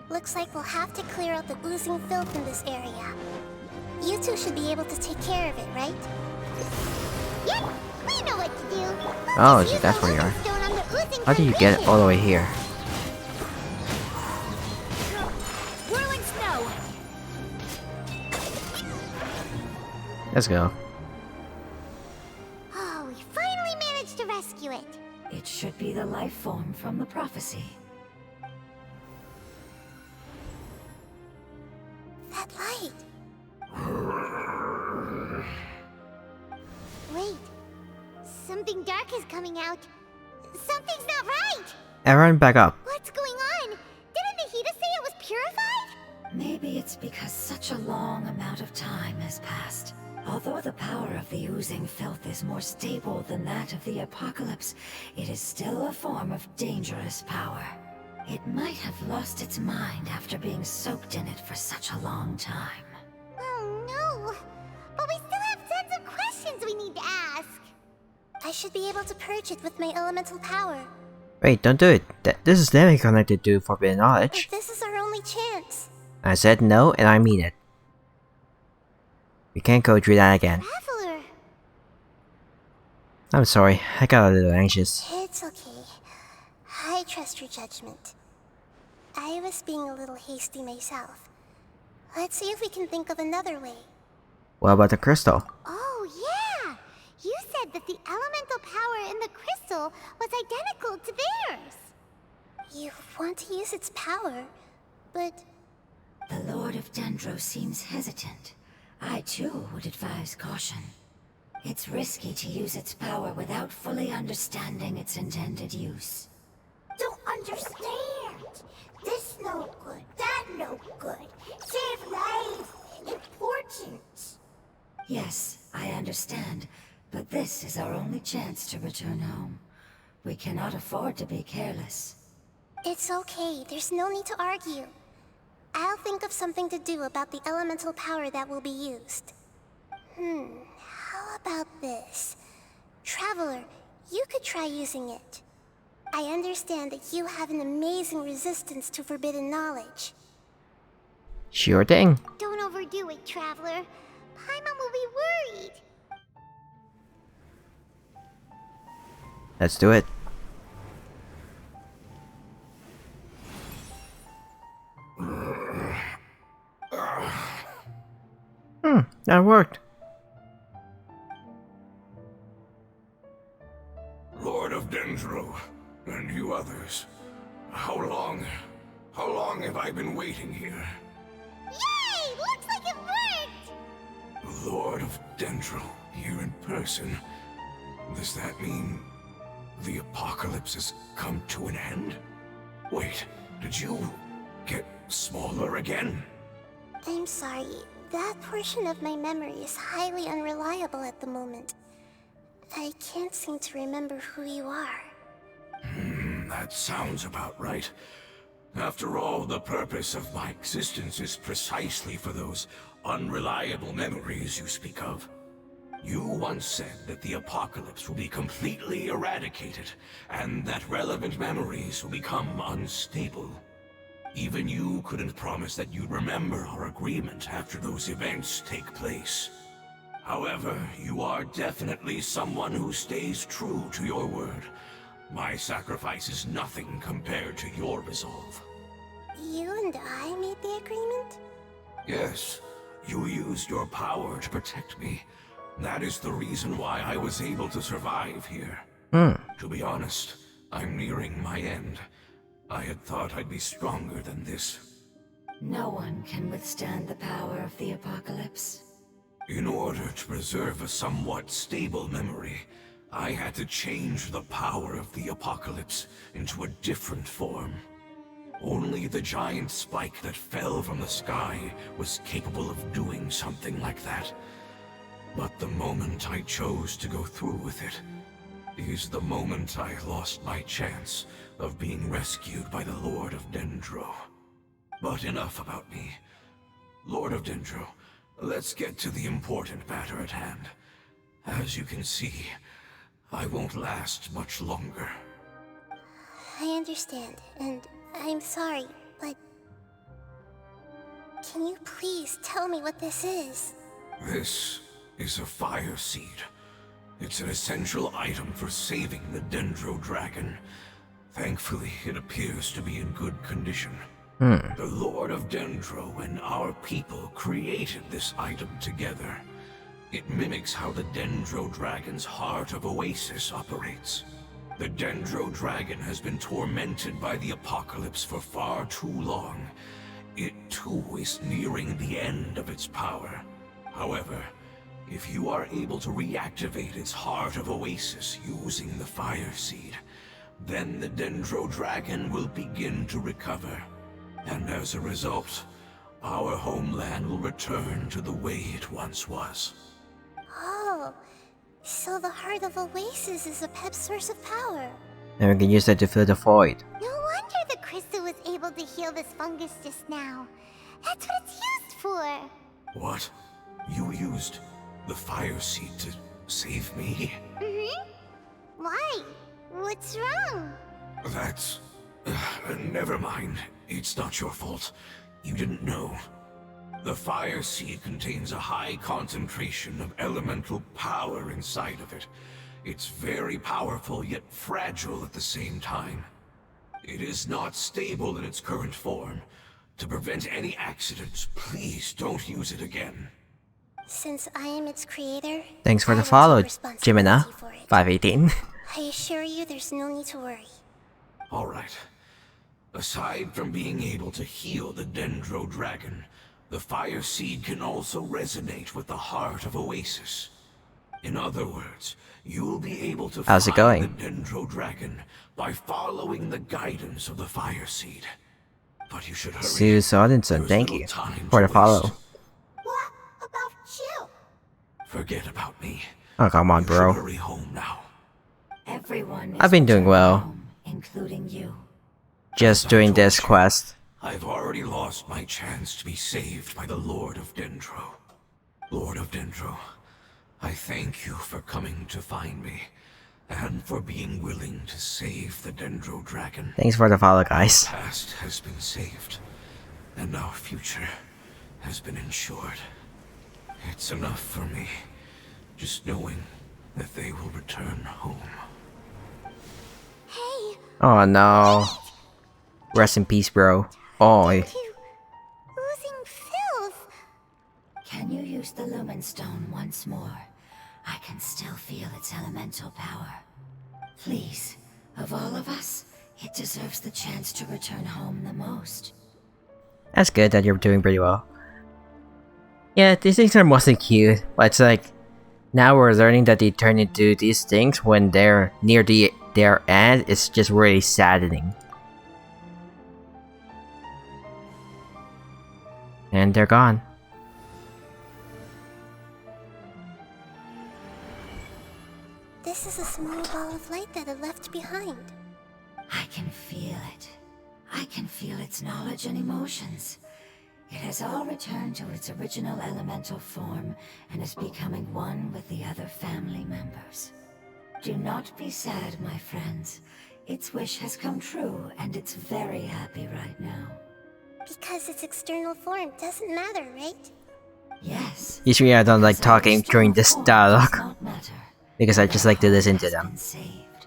Looks like we'll have to clear out the oozing filth in this area. You two should be able to take care of it, right? Yep, we know what to do. Oh, Just use that's the where you are. living stone on the oozing How do you get foundation. all the way here? Whirling snow! Let's go. Oh, we finally managed to rescue it. It should be the life form from the prophecy. That light. Wait, something dark is coming out. Something's not right. Everyone back up. What's going on? Didn't Nahida say it was purified? Maybe it's because such a long amount of time has passed. Although the power of the oozing filth is more stable than that of the apocalypse, it is still a form of dangerous power. It might have lost its mind after being soaked in it for such a long time. Oh no. But we still have tons of questions we need to ask. I should be able to purge it with my elemental power. Wait, don't do it. This is never connected to forbidden But knowledge. this is our only chance. I said no, and I mean it. We can't go through that again. Traveler. I'm sorry, I got a little anxious. It's okay. I trust your judgment. I was being a little hasty myself. Let's see if we can think of another way. What about the crystal? Oh yeah. You said that the elemental power in the crystal was identical to theirs. You want to use its power, but The Lord of Dendro seems hesitant. I too would advise caution. It's risky to use its power without fully understanding its intended use. Don't understand. This no good, that no good. Save lives. Important. Yes, I understand, but this is our only chance to return home. We cannot afford to be careless. it's okay. There's no need to argue. I'll think of something to do about the elemental power that will be used. How about this? Traveler, you could try using it. I understand that you have an amazing resistance to forbidden knowledge. Sure thing. Don't overdo it, Traveler. Paimon will be worried. Let's do it. That worked. Lord of Dendro, and you others. How long have I been waiting here? Yay! Looks like it worked! Lord of Dendro, here in person. Does that mean the apocalypse has come to an end? Wait, did you get smaller again? I'm sorry. That portion of my memory is highly unreliable at the moment. I can't seem to remember who you are. That sounds about right. After all, the purpose of my existence is precisely for those unreliable memories you speak of. You once said that the apocalypse will be completely eradicated, and that relevant memories will become unstable. Even you couldn't promise that you'd remember our agreement after those events take place. However, you are definitely someone who stays true to your word. My sacrifice is nothing compared to your resolve. You and I made the agreement? Yes, you used your power to protect me. That is the reason why I was able to survive here. To be honest, I'm nearing my end. I had thought I'd be stronger than this. No one can withstand the power of the apocalypse. In order to preserve a somewhat stable memory, I had to change the power of the apocalypse into a different form. Only the giant spike that fell from the sky was capable of doing something like that. But the moment I chose to go through with it is the moment I lost my chance of being rescued by the Lord of Dendro. But enough about me. Lord of Dendro, let's get to the important matter at hand. As you can see, I won't last much longer. I understand, and I'm sorry, but... Can you please tell me what this is? This is a fire seed. It's an essential item for saving the Dendro Dragon. Thankfully, it appears to be in good condition. The Lord of Dendro and our people created this item together. It mimics how the Dendro Dragon's Heart of Oasis operates. The Dendro Dragon has been tormented by the apocalypse for far too long. It too is nearing the end of its power. However, if you are able to reactivate its Heart of Oasis using the Fire Seed, then the Dendro Dragon will begin to recover. And as a result, our homeland will return to the way it once was. Oh, so the Heart of Oasis is a pep source of power. And we can use that to fill the void. No wonder the crystal was able to heal this fungus just now. That's what it's used for. What? You used the Fire Seed to save me? Why? What's wrong? That's... never mind. It's not your fault. You didn't know. The Fire Seed contains a high concentration of elemental power inside of it. It's very powerful, yet fragile at the same time. It is not stable in its current form. To prevent any accidents, please don't use it again. Since I am its creator, Thanks for I the will take follow, responsibility Jimena. for it. 518. I assure you there's no need to worry. Alright. Aside from being able to heal the Dendro Dragon, the Fire Seed can also resonate with the Heart of Oasis. In other words, you'll be able to How's it find going? the Dendro Dragon by following the guidance of the Fire Seed. But you should hurry. Sue Sodenson, There's thank little you time for to the follow. waste. What about you? Forget about me. Oh, come on, You bro. should hurry home now. Everyone is I've been doing returning well. home, including you. Just doing this quest. I've already lost my chance to be saved by the Lord of Dendro. Lord of Dendro, I thank you for coming to find me, and for being willing to save the Dendro Dragon. Thanks for the follow, guys. Past has been saved, and our future has been ensured. It's enough for me, just knowing that they will return home. Hey, Oh no. Rest in peace, bro. Oh, you oozing filth. Can you use the Lumen Stone once more? I can still feel its elemental power. Please, of all of us, it deserves the chance to return home the most. that's good that you're doing pretty well. Yeah, these things are mostly cute, but it's like now we're learning that they turn into these things when they're near their end. It's just really saddening. And they're gone. This is a small ball of light that it left behind. I can feel it. I can feel its knowledge and emotions. It has all returned to its original elemental form and is becoming one with the other family members. Do not be sad, my friends. Its wish has come true, and it's very happy right now. Because its external form doesn't matter, right? Yes. Usually I don't like because talking our during this external form dialogue does not matter. because I just like to listen to Has them. been saved.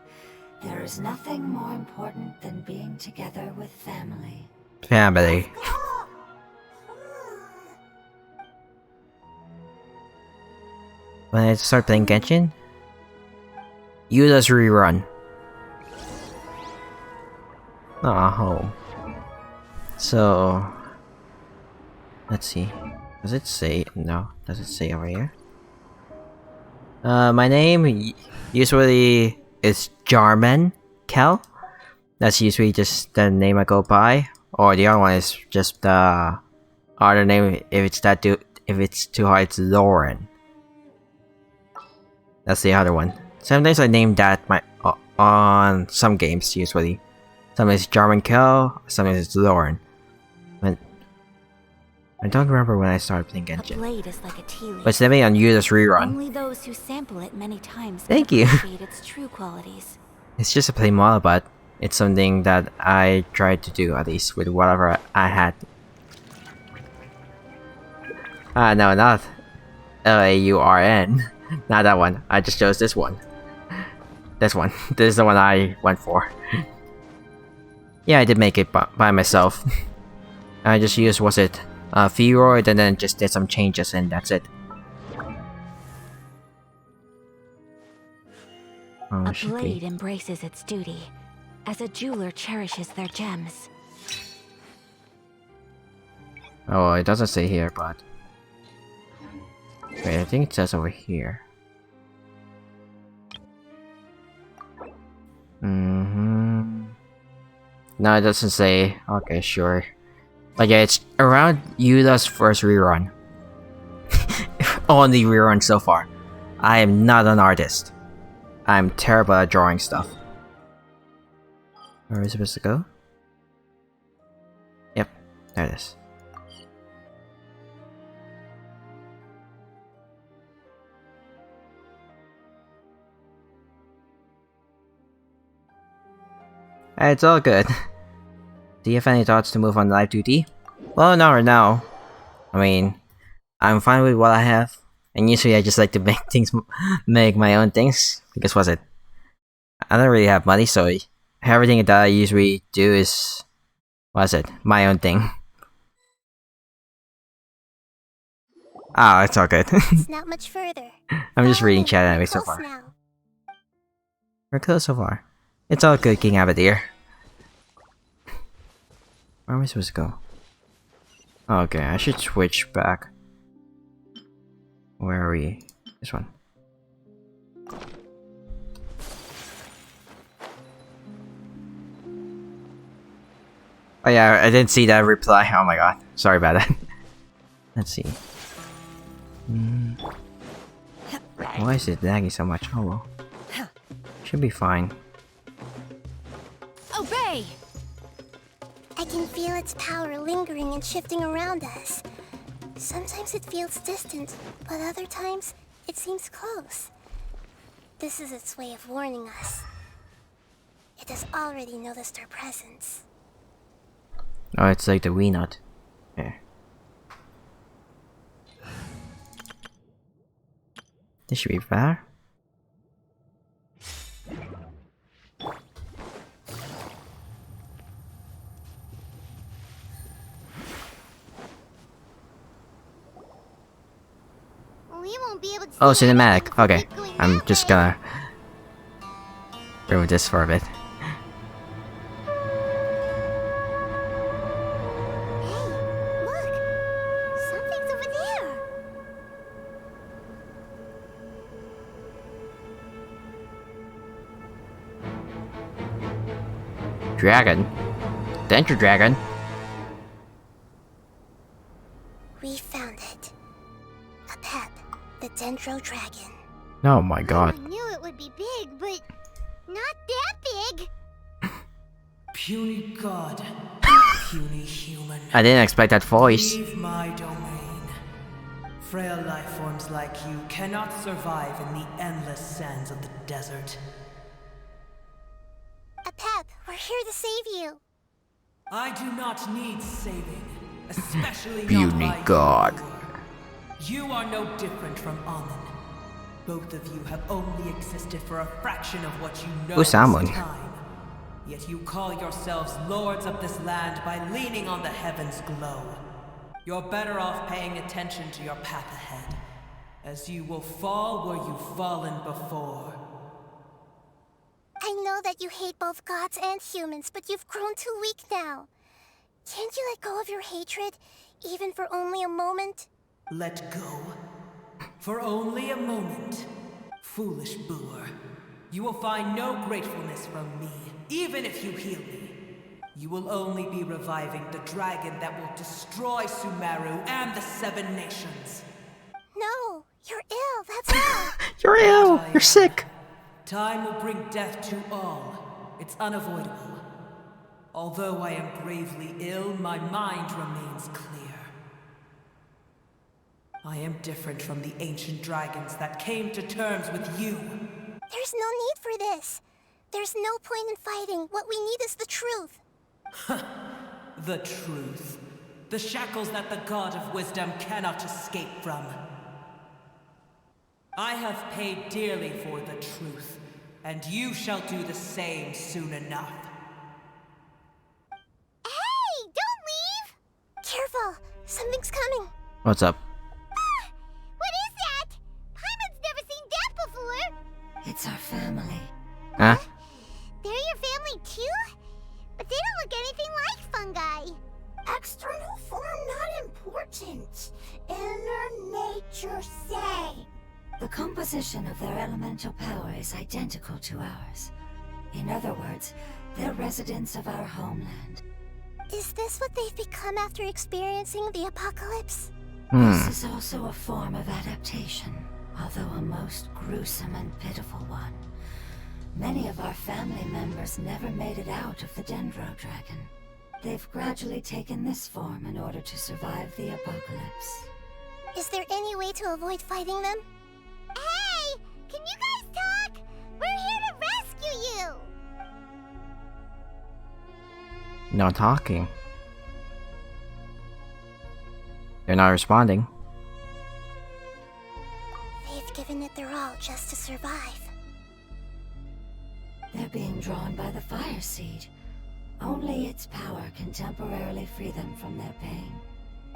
There is nothing more important than being together with family. Family. When I start playing Genshin, Yuda's rerun. Home. So, Let's see. Does it say? No. Does it say over here? My name usually is Jarmen Kell. That's usually just the name I go by, or the other one is just the other name. If it's too hard, it's Lauren. That's the other one. Sometimes I name that on some games usually. Sometimes it's Jarmen Kell, sometimes it's Lauren. But I don't remember when I started playing A Genshin. blade is like a tea leaf. But it's definitely on Yuda's rerun. Only those who sample it many times Thank can you. appreciate its true qualities. It's just a plain model, but it's something that I tried to do, at least with whatever I had. No, not Laurn. Not that one. I just chose this one. This one. This is the one I went for. Yeah, I did make it by myself. I just used, was it Feroid, and then just did some changes, and that's it. Oh, A blade embraces its duty, as a jeweler cherishes their gems. Oh, it doesn't say here, but... Wait, I think it says over here. No, it doesn't say. Okay, sure. But yeah, it's around Yuda's first rerun. Only rerun so far. I am not an artist. I'm terrible at drawing stuff. Where are we supposed to go? Yep, there it is. It's all good. Do you have any thoughts to move on live duty? Well, not right now. I mean, I'm fine with what I have. And usually I just like to make my own things. Because what's it? I don't really have money, so everything that I usually do is... What's it? My own thing. Ah, it's all good. It's not much further. I'm just reading chat We're anyway so close far. now. We're close so far. It's all good, King Abadir. Where am I supposed to go? Okay, I should switch back. Where are we? This one. Oh yeah, I didn't see that reply. Oh my god. Sorry about that. Let's see. Why is it lagging so much? Oh well. Should be fine. Obey! I can feel its power lingering and shifting around us. Sometimes it feels distant, but other times it seems close. This is its way of warning us. It has already noticed our presence. Oh, it's like the Wii nut. Yeah. This should be better. We won't be able to Oh, see cinematic. anything Okay. from going I'm that just way. gonna remove this for a bit. Hey, look! Something's over there! Dragon? Dendro Dragon? We found it. A pep, the Dendro Dragon. Oh my god. I knew it would be big, but not that big! Puny god, puny human. I didn't expect that voice. Leave my domain. Frail life forms like you cannot survive in the endless sands of the desert. A pep, we're here to save you. I do not need saving, especially Puny not by god. You are no different from Amun. Both of you have only existed for a fraction of what you know Who's is Amun? time. Yet you call yourselves lords of this land by leaning on the heavens' glow. You're better off paying attention to your path ahead, as you will fall where you've fallen before. I know that you hate both gods and humans, but you've grown too weak now. Can't you let go of your hatred? Even for only a moment? Let go. For only a moment. Foolish boor. You will find no gratefulness from me, even if you heal me. You will only be reviving the dragon that will destroy Sumeru and the 7 nations. No, you're ill, that's all. You're ill. You're sick. Time will bring death to all. It's unavoidable. Although I am gravely ill, my mind remains clear. I am different from the ancient dragons that came to terms with you. There's no need for this. There's no point in fighting. What we need is the truth. The truth. The shackles that the God of Wisdom cannot escape from. I have paid dearly for the truth, and you shall do the same soon enough. Hey, don't leave! Careful, something's coming. What's up? What is that? Paimon's never seen death before. It's our family. Huh? They're your family too? But they don't look anything like fungi. External form not important. Inner nature same. The composition of their elemental power is identical to ours. In other words, they're residents of our homeland. Is this what they've become after experiencing the apocalypse? This is also a form of adaptation, although a most gruesome and pitiful one. Many of our family members never made it out of the Dendro Dragon. They've gradually taken this form in order to survive the apocalypse. Is there any way to avoid fighting them? Hey! Can you guys talk? We're here to rescue you! No talking. They're not responding. They've given it their all just to survive. They're being drawn by the Fire Seed. Only its power can temporarily free them from their pain.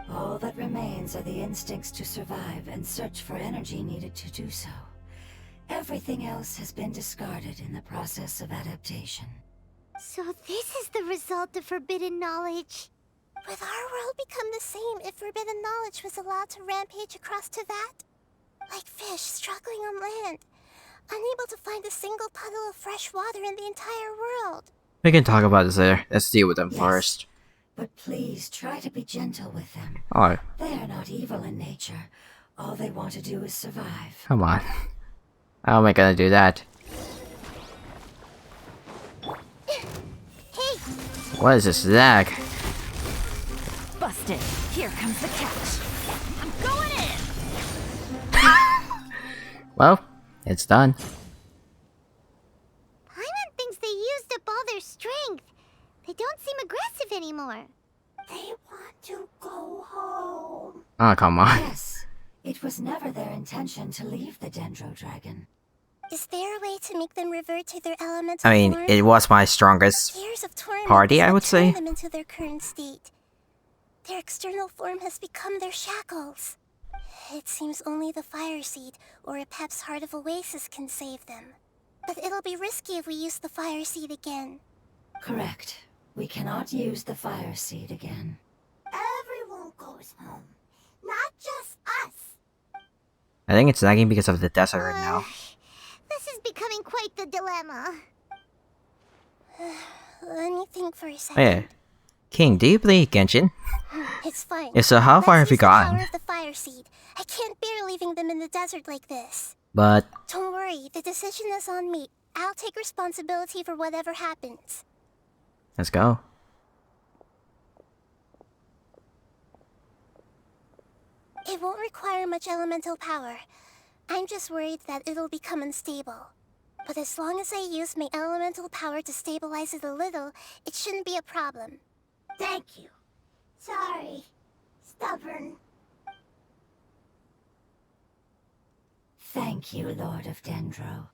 All that remains are the instincts to survive and search for energy needed to do so. Everything else has been discarded in the process of adaptation. So this is the result of forbidden knowledge. Would our world become the same if forbidden knowledge was allowed to rampage across Tevat? Like fish struggling on land, unable to find a single puddle of fresh water in the entire world. We can talk about this later. Let's deal with them Yes. first. But please try to be gentle with them. Oh, They are not evil in nature. All they want to do is survive. come on. How am I gonna do that? Hey, What is this lag? Busted. Here comes the catch. I'm going in. Well, it's done. Paimon thinks they used up all their strength. They don't seem aggressive anymore. They want to go home. Oh, come on. Yes, it was never their intention to leave the Dendro Dragon. Is there a way to make them revert to their elemental I mean, form? it was my strongest Years of torment party, I have would say. turned them into their current state. Their external form has become their shackles. It seems only the Fire Seed or a Pep's Heart of Oasis can save them. But it'll be risky if we use the Fire Seed again. Correct. We cannot use the Fire Seed again. Everyone goes home. Not just us. I think it's lagging because of the desert right now. This is becoming quite the dilemma. Let me think for a Oh, second. yeah. King, do you play Genshin? It's fine. If so, how far have Let's you use the power gotten? of the Fire Seed. I can't bear leaving them in the desert like this. But Don't worry, the decision is on me. I'll take responsibility for whatever happens. let's go. It won't require much elemental power. I'm just worried that it'll become unstable. But as long as I use my elemental power to stabilize it a little, it shouldn't be a problem. Thank you. Sorry. Stubborn. Thank you, Lord of Dendro.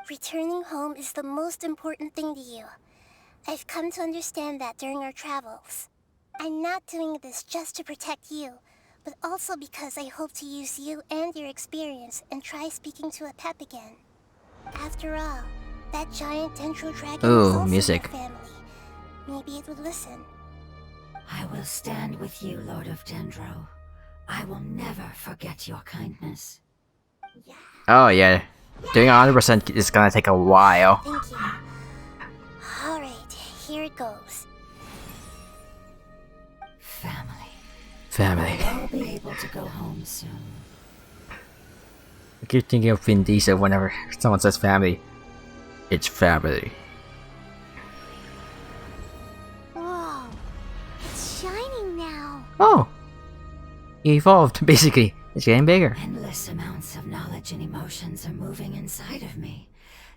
Returning home is the most important thing to you. I've come to understand that during our travels. I'm not doing this just to protect you, but also because I hope to use you and your experience and try speaking to a Pep again. After all, that giant Dendro Dragon Ooh, was also music. your family. Maybe it would listen. I will stand with you, Lord of Dendro. I will never forget your kindness. Oh yeah, doing 100% is gonna take a while. Thank you. Alright, here it goes. Family. Family. I'll be able to go home soon. I keep thinking of Vin Diesel whenever someone says family. It's family. Whoa, it's shining now. Oh! He evolved, basically. It's getting bigger. Endless amounts of knowledge and emotions are moving inside of me.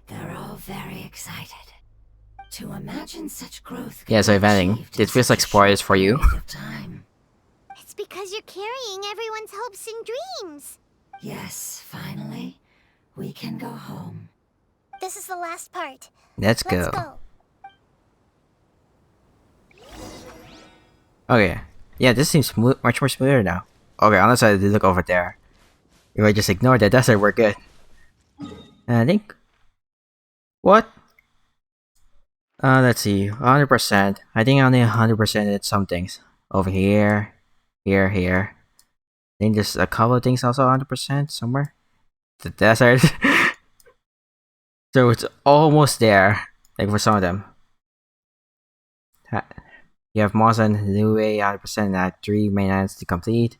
They're all very excited. To imagine such growth. Yeah, so if anything, it feels like spoilers for you. It's because you're carrying everyone's hopes and dreams. Yes, finally, we can go home. This is the last part. Let's Let's go. go. Okay. Yeah, this seems much more smoother now. Okay, unless I look over there. If I just ignore the desert, we're good. And I think... What? Let's see. 100%. I think I only 100% did some things. Over here. Here. I think there's a couple of things also 100% somewhere. The desert. So it's almost there. Like for some of them. You have Moss and Lue 100% at 3 main islands to complete.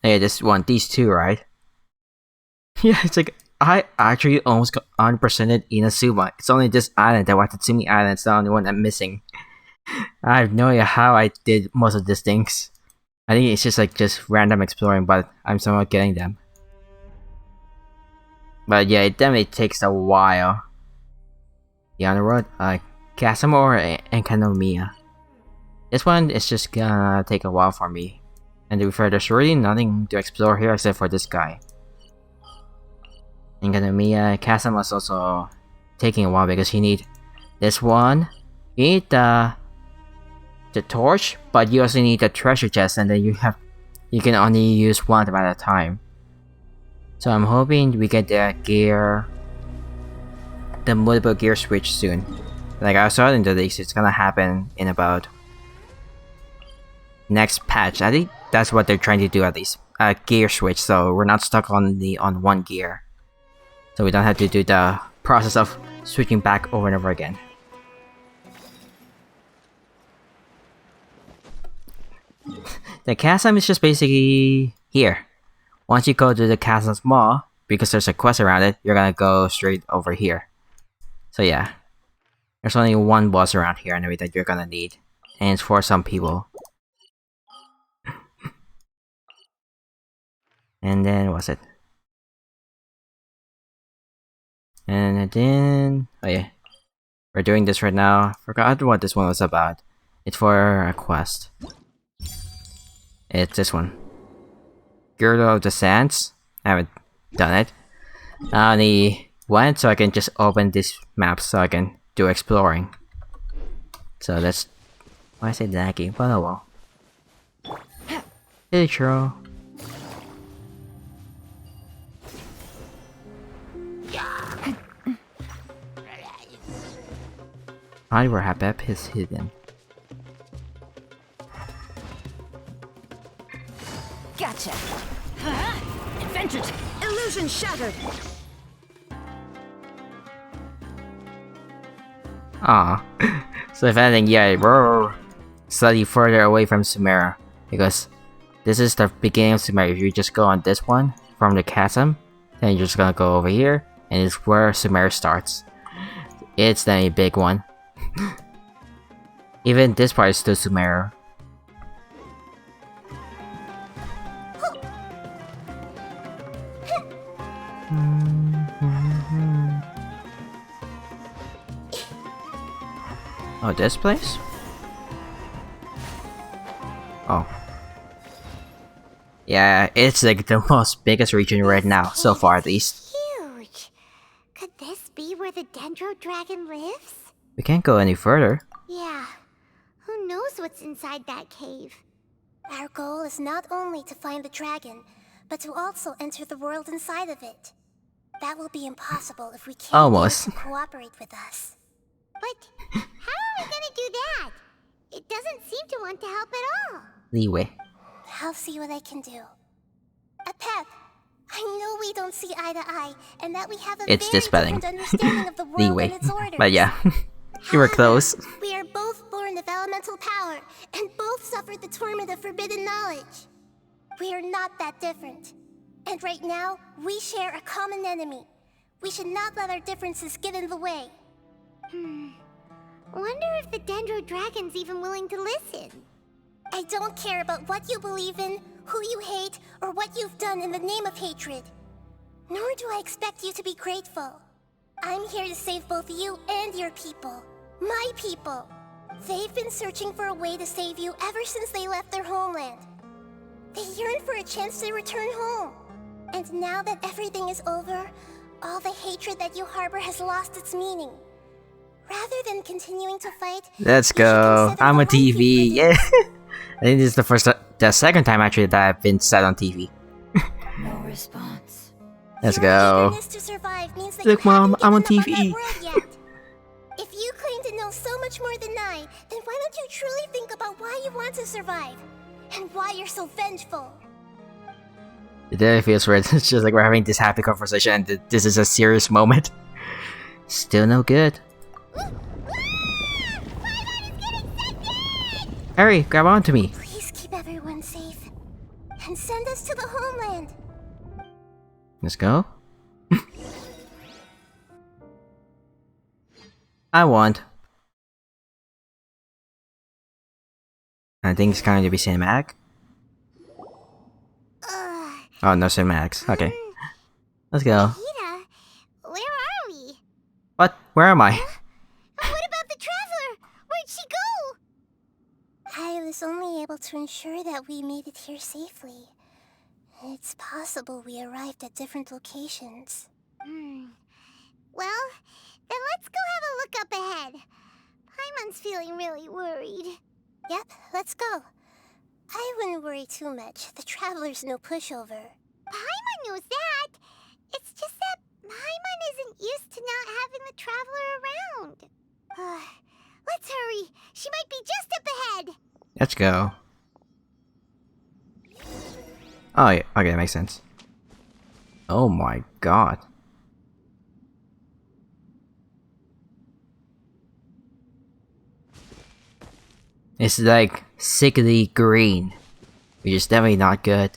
Hey, just want these two, right? Yeah, it's like I actually almost got 100%ed Inazuma. It's only this island, the Watatsumi Island, is the only one I'm missing. I have no idea how I did most of these things. I think it's just random exploring, but I'm somehow getting them. But yeah, it definitely takes a while. Yeah, on the road, Casimir and Kanomiya. This one is just gonna take a while for me. And to be fair, there's really nothing to explore here except for this guy. And Kanomiya, Casimir is also taking a while because you need this one. You need the torch, but you also need the treasure chest, and then you can only use one of them at a time. So I'm hoping we get the multiple gear switch soon. Like I saw it in the leaks, it's gonna happen in about next patch. I think that's what they're trying to do at least. Gear switch, so we're not stuck on one gear. So we don't have to do the process of switching back over and over again. The chasm is just basically here. Once you go to the chasm's maw, because there's a quest around it, you're gonna go straight over here. So yeah, there's only one boss around here anyway that you're gonna need, and it's for some people. And then what's it? And then oh yeah, we're doing this right now. Forgot what this one was about. It's for a quest. It's this one. Girdle of the Sands. I haven't done it. I only went so I can just open this map so I can do exploring. So that's why I say laggy, but oh well. Hey, Churro. Hide where Habeb is hidden. Gotcha. Adventures. Illusion shattered. Ah, so if anything, yeah, we're slightly further away from Sumeru because this is the beginning of Sumeru. If you just go on this one from the chasm, then you're just gonna go over here, and it's where Sumeru starts. It's the big one. Even this part is still Sumeru. Oh, this place? Oh. Yeah, it's like the most biggest region right now, so far at least. Huge. Could this be where the Dendro Dragon lives? We can't go any further. Yeah. Who knows what's inside that cave? Our goal is not only to find the dragon, but to also enter the world inside of it. That will be impossible if we can't Almost. get it to cooperate with us. But how are we gonna do that? It doesn't seem to want to help at all. Leeway. I'll see what I can do. Pep, I know we don't see eye to eye, and that we have a It's very this spelling. different understanding of the world Leeway. and its orders. But yeah, you were close. We are both born of elemental power, and both suffered the torment of forbidden knowledge. We are not that different. And right now, we share a common enemy. We should not let our differences get in the way. Wonder if the Dendro Dragon's even willing to listen. I don't care about what you believe in, who you hate, or what you've done in the name of hatred. Nor do I expect you to be grateful. I'm here to save both you and your people. My people. They've been searching for a way to save you ever since they left their homeland. They yearn for a chance to return home. And now that everything is over, all the hatred that you harbor has lost its meaning. Rather than continuing to fight, Let's you should go. consider I'm the on life you've TV. lived. Yeah. I think this is the second time actually that I've been set on TV. No response. Let's Your go. eagerness to survive means that Look, you haven't Mom, I'm on given up TV. that world yet. If you claim to know so much more than I, then why don't you truly think about why you want to survive? And why you're so vengeful? It really feels weird. It's just like we're having this happy conversation and this is a serious moment. Still no good. Hurry, grab onto me. Please keep everyone safe. And send us to the homeland. Let's go. I want. I think it's going to be cinematic. Oh, no cinematics. Okay. Let's go. Nahida, where are we? What? Where am I? What about the traveler? Where'd she go? I was only able to ensure that we made it here safely. It's possible we arrived at different locations. Well, then let's go have a look up ahead. Paimon's feeling really worried. Yep, let's go. I wouldn't worry too much. The traveler's no pushover. Paimon knows that. It's just that Paimon isn't used to not having the traveler around. Let's hurry. She might be just up ahead. Let's go. Oh, yeah. Okay, that makes sense. Oh my god. It's like sickly green, which is definitely not good.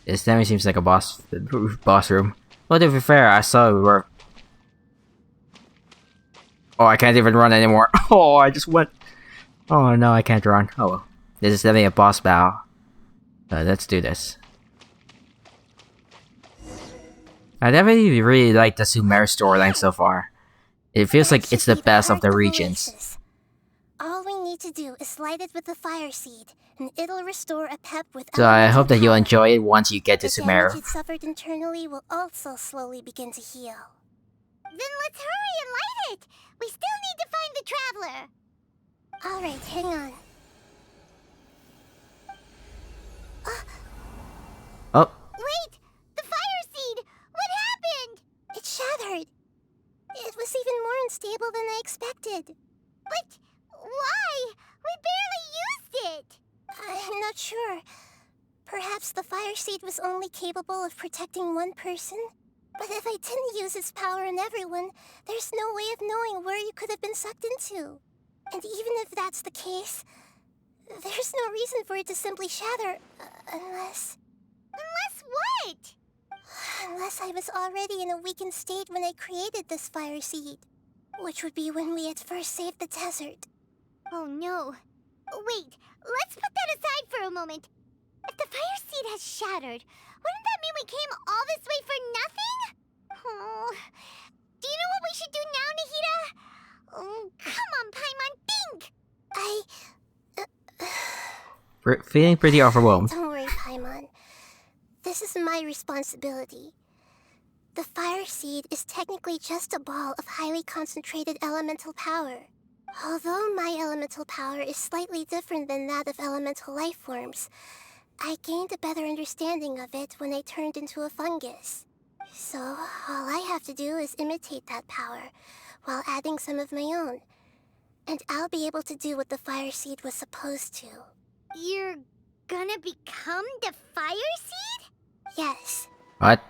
This definitely seems like a boss room. Well, to be fair, I saw we were. Oh, I can't even run anymore. Oh, I just went. Oh no, I can't run. Oh well. This is definitely a boss battle. Let's do this. I definitely really like the Sumer storyline so far. It feels That like it's should the be best of heart the of regions. Oasis. All we need to do is light it with the fire seed, and it'll restore a pep with So I elemental hope that you'll power. enjoy it once you get to The Sumer. damage it suffered internally will also slowly begin to heal. Then let's hurry and light it. We still need to find the traveler. Alright, hang on. Oh, Wait, the fire seed. What happened? It shattered. It was even more unstable than I expected. But why? We barely used it. I'm not sure. Perhaps the fire seed was only capable of protecting one person? But if I didn't use its power on everyone, there's no way of knowing where you could have been sucked into. And even if that's the case, there's no reason for it to simply shatter, unless... Unless what? Unless I was already in a weakened state when I created this fire seed. Which would be when we had first saved the desert. Oh no. Wait, let's put that aside for a moment. If the fire seed has shattered, wouldn't that mean we came all this way for nothing? Oh, do you know what we should do now, Nahida? Oh, come on, Paimon, think! feeling pretty overwhelmed. Don't worry, Paimon. This is my responsibility. The fire seed is technically just a ball of highly concentrated elemental power. Although my elemental power is slightly different than that of elemental life forms, I gained a better understanding of it when I turned into a fungus. So, all I have to do is imitate that power, while adding some of my own. And I'll be able to do what the fire seed was supposed to. You're gonna become the fire seed? Yes. What?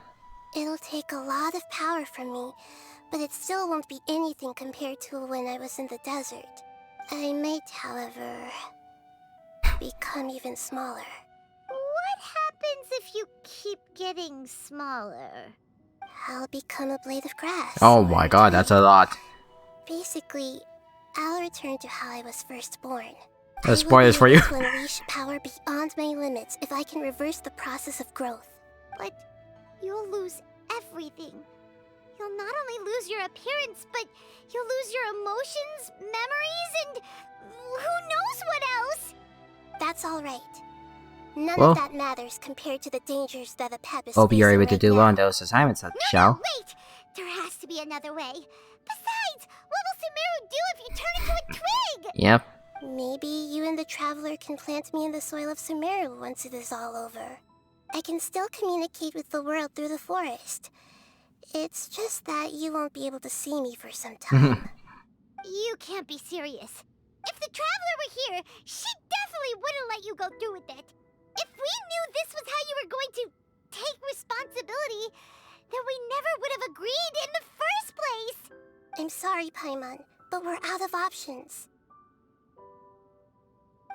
It'll take a lot of power from me, but it still won't be anything compared to when I was in the desert. I might, however, become even smaller. What happens if you keep getting smaller? I'll become a blade of grass. Oh my god, that's a lot. Basically, I'll return to how I was first born. That's spoilers for you. I will be able to unleash power beyond my limits if I can reverse the process of growth. But you'll lose everything. You'll not only lose your appearance, but you'll lose your emotions, memories, and who knows what else? That's alright. None Well, of that matters compared to the dangers that a pep is hope you're facing able to right do now. on those assignments, No, Shao. wait! There has to be another way. Besides, what will Sumeru do if you turn into a twig? Yep. Maybe you and the Traveler can plant me in the soil of Sumeru once it is all over. I can still communicate with the world through the forest. It's just that you won't be able to see me for some time. You can't be serious. If the Traveler were here, she definitely wouldn't let you go through with it. If we knew this was how you were going to take responsibility, then we never would have agreed in the first place. I'm sorry, Paimon, but we're out of options.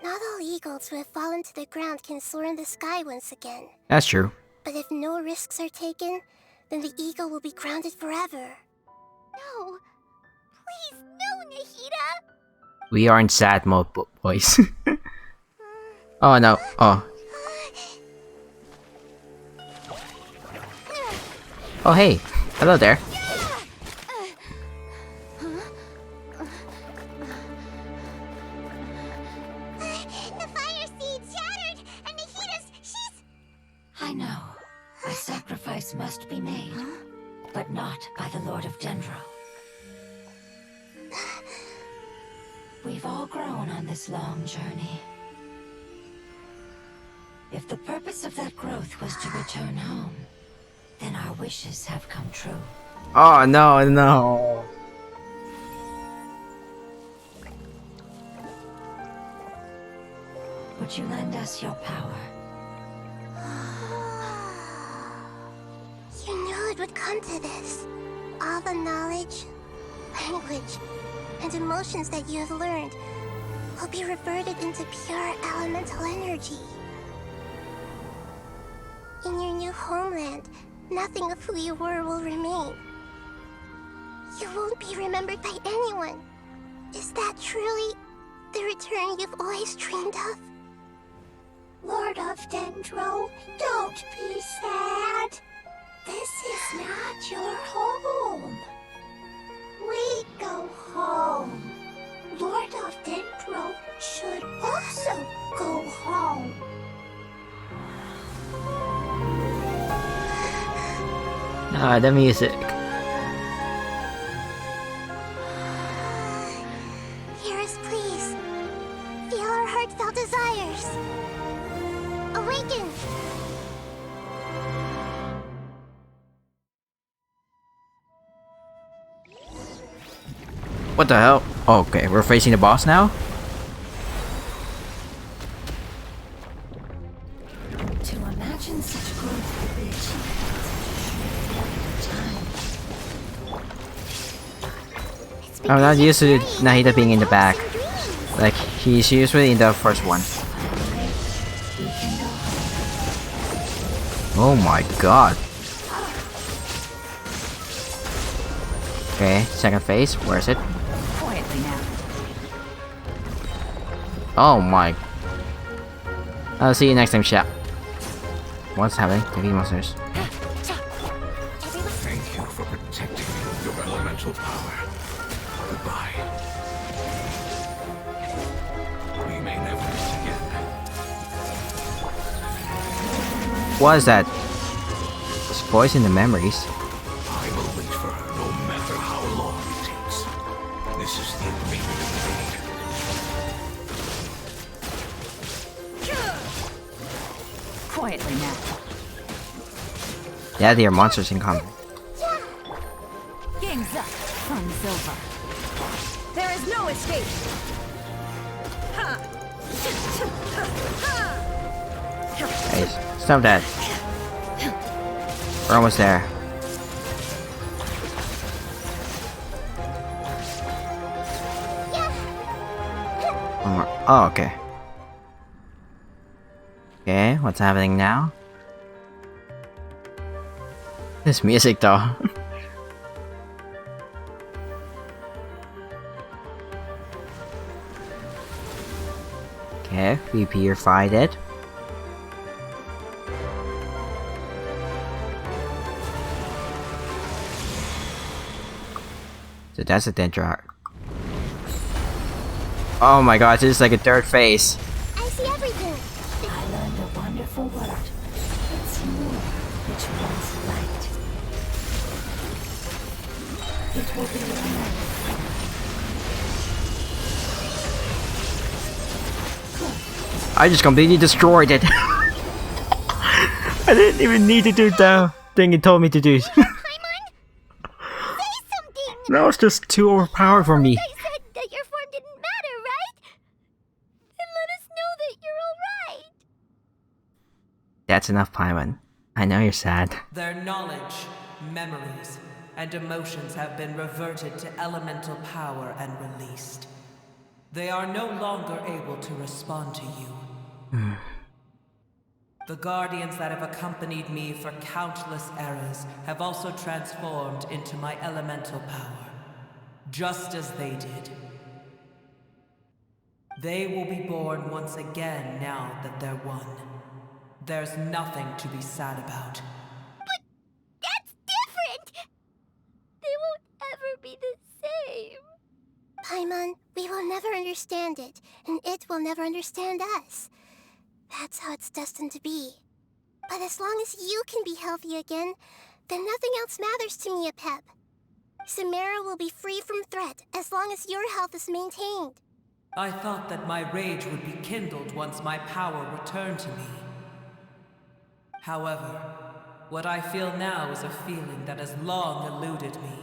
Not all eagles who have fallen to the ground can soar in the sky once again. That's true. But if no risks are taken, then the eagle will be grounded forever. No. Please, no, Nahida. We are in sad mode, boys. Oh no. Oh. Oh hey. Hello there. The fire seed shattered, and she's... I know. A sacrifice must be made, but not by the Lord of Dendro. We've all grown on this long journey. If the purpose of that growth was to return home, then our wishes have come true. Oh no, no. Would you lend us your power? You knew it would come to this. All the knowledge, language, and emotions that you have learned will be reverted into pure elemental energy. In your new homeland, nothing of who you were will remain. You won't be remembered by anyone. Is that truly the return you've always dreamed of? Lord of Dendro, don't be sad. This is not your home. We go home. Lord of Dendro should also go home. Ah, the music. Hear us, please. Feel our heartfelt desires. Awaken! What the hell? Oh, okay, we're facing the boss now? To imagine such growth could be achieved in such a short period of time. I'm not used to Nahida being in the back. Like, he's usually in the first one. Oh my god. Okay, second phase. Where is it? Quietly now. Oh my. I'll see you next time, chat. What's happening? Defeat monsters. Thank you for protecting me with your elemental power. Goodbye. We may never meet again. What is that? It's voice in the memories. I will wait for her no matter how long it takes. This is the agreement we made. friendly now. Yeah, they are monsters in combat. Game's up. Fun's over. There is no escape. Hey, stop that. We're almost there. One more. Oh, okay. Okay, what's happening now? This music though. Okay, we purified it. So that's a Dendrock. Oh my gosh, this is like a third phase. I see everything. I learned a wonderful word. It's more which one's light. It will be your life. I just completely destroyed it. I didn't even need to do the thing it told me to do. Paimon? Say something! That was just too overpowered for me. I said that your form didn't matter, right? Then let us know that you're alright. That's enough, Paimon. I know you're sad. Their knowledge, memories, and emotions have been reverted to elemental power and released. They are no longer able to respond to you. The guardians that have accompanied me for countless eras have also transformed into my elemental power, just as they did. They will be born once again now that they're one. There's nothing to be sad about. But that's different! They won't ever be the same. Paimon, we will never understand it, and it will never understand us. That's how it's destined to be. But as long as you can be healthy again, then nothing else matters to me, Apep. Samara will be free from threat as long as your health is maintained. I thought that my rage would be kindled once my power returned to me. However, what I feel now is a feeling that has long eluded me.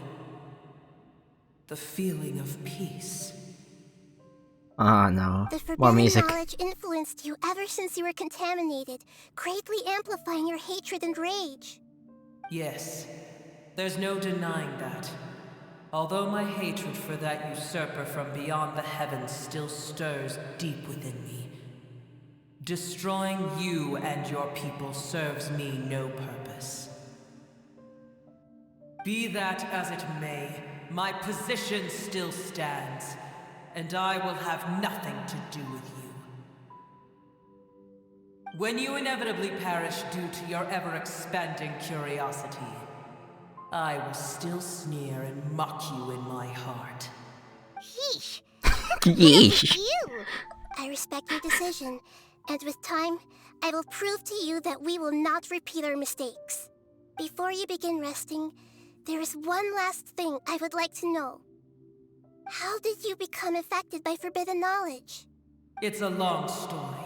The feeling of peace. Oh no. The More forbidden music. knowledge influenced you ever since you were contaminated, greatly amplifying your hatred and rage. Yes, there's no denying that. Although my hatred for that usurper from beyond the heavens still stirs deep within me, destroying you and your people serves me no purpose. Be that as it may, my position still stands, and I will have nothing to do with you. When you inevitably perish due to your ever-expanding curiosity, I will still sneer and mock you in my heart. Yeesh. Yeesh. You! I respect your decision, and with time, I will prove to you that we will not repeat our mistakes. Before you begin resting, there is one last thing I would like to know. How did you become affected by forbidden knowledge? It's a long story.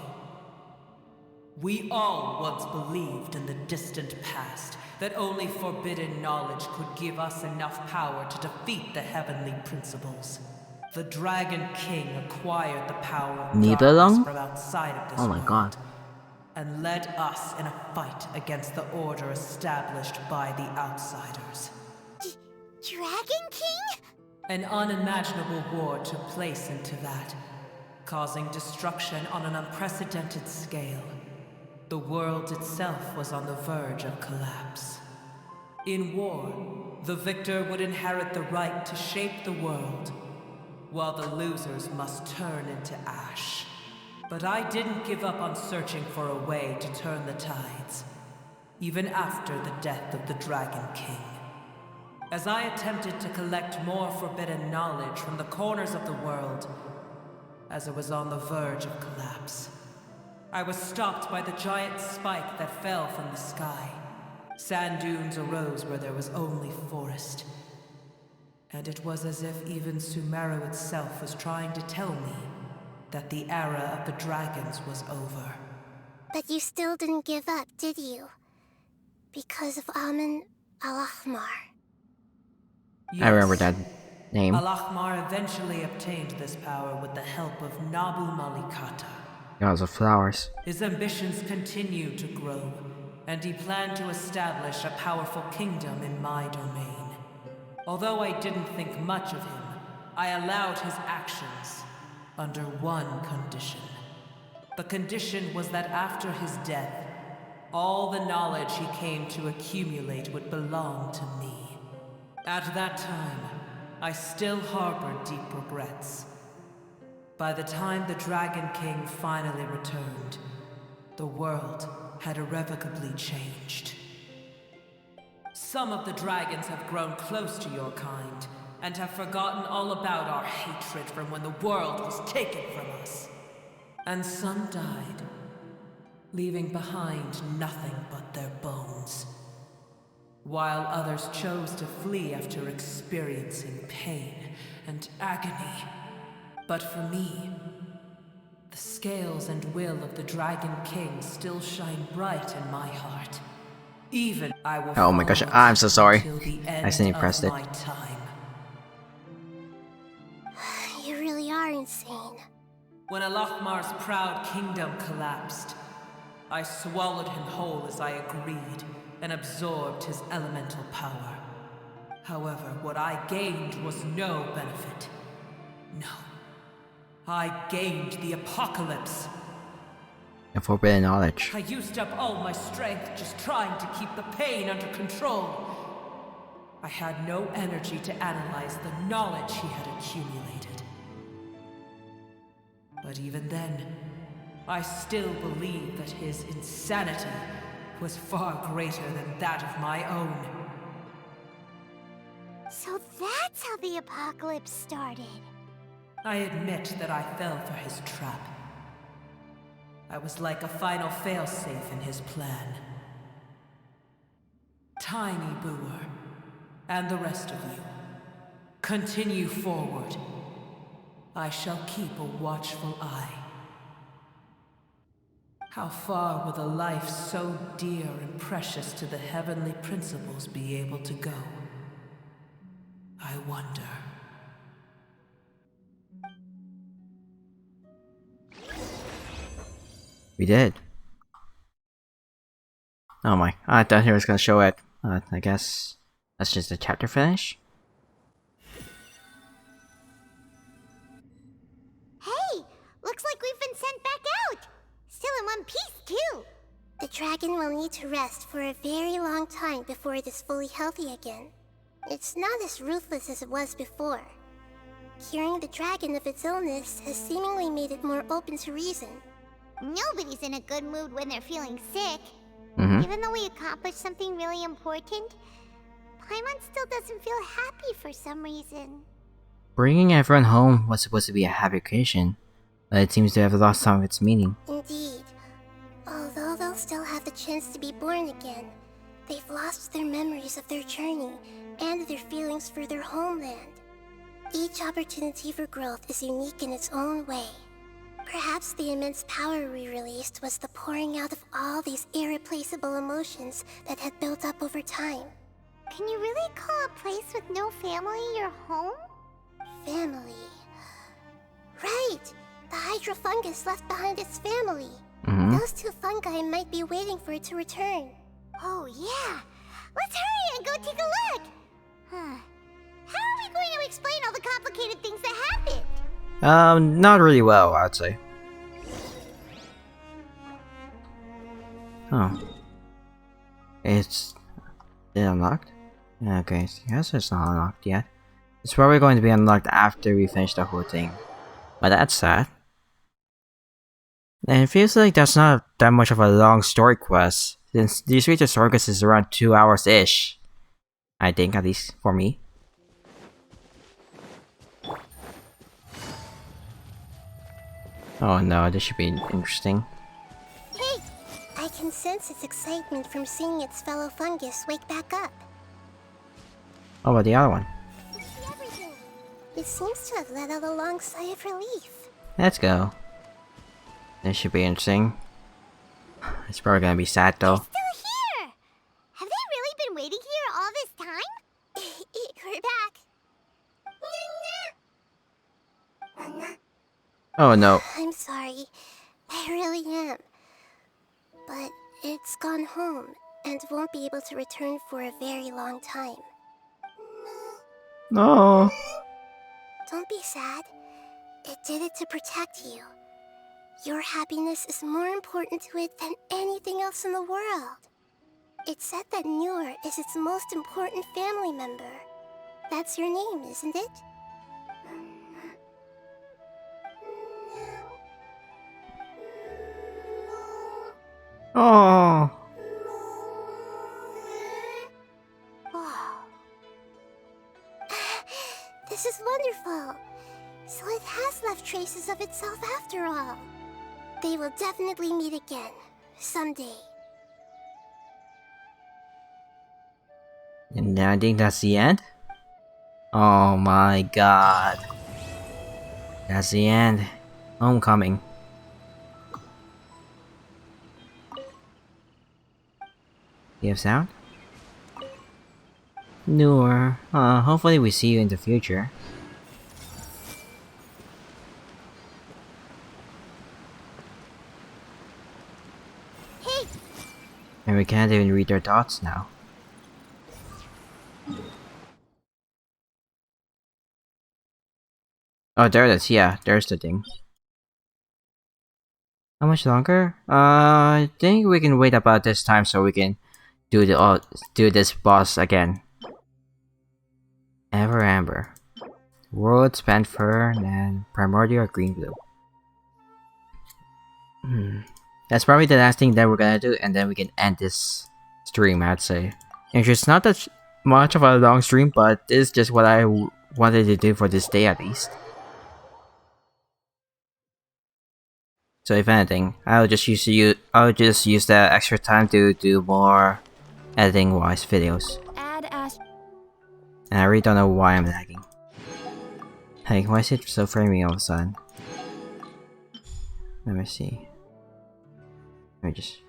We all once believed in the distant past that only forbidden knowledge could give us enough power to defeat the heavenly principles. The Dragon King acquired the power of darkness Nibelung? from outside of this Oh my world, god. and led us in a fight against the order established by the outsiders. Dragon King? An unimaginable war took place into that, causing destruction on an unprecedented scale. The world itself was on the verge of collapse. In war, the victor would inherit the right to shape the world, while the losers must turn into ash. But I didn't give up on searching for a way to turn the tides, even after the death of the Dragon King. As I attempted to collect more forbidden knowledge from the corners of the world, as it was on the verge of collapse, I was stopped by the giant spike that fell from the sky. Sand dunes arose where there was only forest. And it was as if even Sumeru itself was trying to tell me that the era of the dragons was over. But you still didn't give up, did you? Because of Amun Al-Ahmar. I remember that name. Al-Ahmar eventually obtained this power with the help of Nabu Malikata. Gods of Flowers. His ambitions continued to grow, and he planned to establish a powerful kingdom in my domain. Although I didn't think much of him, I allowed his actions under one condition. The condition was that after his death, all the knowledge he came to accumulate would belong to me. At that time, I still harbored deep regrets. By the time the Dragon King finally returned, the world had irrevocably changed. Some of the dragons have grown close to your kind, and have forgotten all about our hatred from when the world was taken from us. And some died, leaving behind nothing but their bones. While others chose to flee after experiencing pain and agony. But for me, the scales and will of the Dragon King still shine bright in my heart. Even I will. Oh my gosh, I'm so sorry. I accidentally pressed it. You really are insane. When Al-Ahmar's proud kingdom collapsed, I swallowed him whole as I agreed and absorbed his elemental power. However, what I gained was no benefit. No. I gained the apocalypse. And forbidden knowledge. I used up all my strength just trying to keep the pain under control. I had no energy to analyze the knowledge he had accumulated. But even then, I still believe that his insanity was far greater than that of my own. So that's how the apocalypse started. I admit that I fell for his trap. I was like a final failsafe in his plan. Tiny Booer, and the rest of you, continue forward. I shall keep a watchful eye. How far will a life so dear and precious to the heavenly principles be able to go? I wonder. We did. Oh my, I thought he was gonna show it. I guess that's just the chapter finish. Hey! Looks like we've been sent back out! Still in one piece, too! The dragon will need to rest for a very long time before it is fully healthy again. It's not as ruthless as it was before. Curing the dragon of its illness has seemingly made it more open to reason. Nobody's in a good mood when they're feeling sick. Mm-hmm. Even though we accomplished something really important, Paimon still doesn't feel happy for some reason. Bringing everyone home was supposed to be a happy occasion, but it seems to have lost some of its meaning. Indeed. Although they'll still have the chance to be born again, they've lost their memories of their journey and their feelings for their homeland. Each opportunity for growth is unique in its own way. Perhaps the immense power we released was the pouring out of all these irreplaceable emotions that had built up over time. Can you really call a place with no family your home? Family. Right! The Hydra fungus left behind its family. Mm-hmm. Those two fungi might be waiting for it to return. Oh yeah! Let's hurry and go take a look! Huh. How are we going to explain all the complicated things that happened? Not really well, I'd say. Oh. It's unlocked? Okay, so I guess it's not unlocked yet. It's probably going to be unlocked after we finish the whole thing. But that's sad. And it feels like that's not that much of a long story quest, since these Reach of Story quests is around 2 hours-ish. I think, at least for me. Oh no, this should be interesting. Hey! I can sense its excitement from seeing its fellow fungus wake back up. What about the other one? I see everything. It seems to have let out a long sigh of relief. Let's go. This should be interesting. It's probably gonna be sad though. Still here! Have they really been waiting here all this time? We're back. Oh no. I'm sorry. I really am. But it's gone home and won't be able to return for a very long time. No. Don't be sad. It did it to protect you. Your happiness is more important to it than anything else in the world. It's said that Noor is its most important family member. That's your name, isn't it? Oh. Wow. This is wonderful. So it has left traces of itself after all. They will definitely meet again, someday. And then I think that's the end. Oh my god. That's the end. Homecoming. You have sound? Noor. Hopefully we see you in the future. Hey! And we can't even read their thoughts now. Oh, there it is. Yeah, there's the thing. How much longer? I think we can wait about this time so we can do this boss again. Ever Amber. World Spent Fern and Primordial Green Blue. That's probably the last thing that we're gonna do, and then we can end this stream, I'd say. It's not that much of a long stream, but this is just what I wanted to do for this day at least. So if anything, I'll just use that extra time to do more editing-wise videos. And I really don't know why I'm lagging. Hey, why is it so framey all of a sudden? Let me see. Let me just...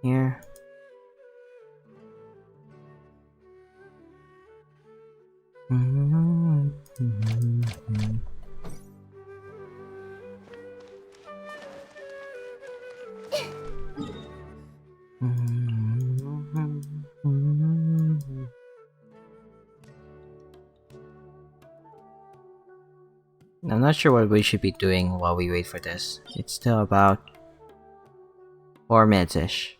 Here. I'm not sure what we should be doing while we wait for this. It's still about 4 minutes-ish.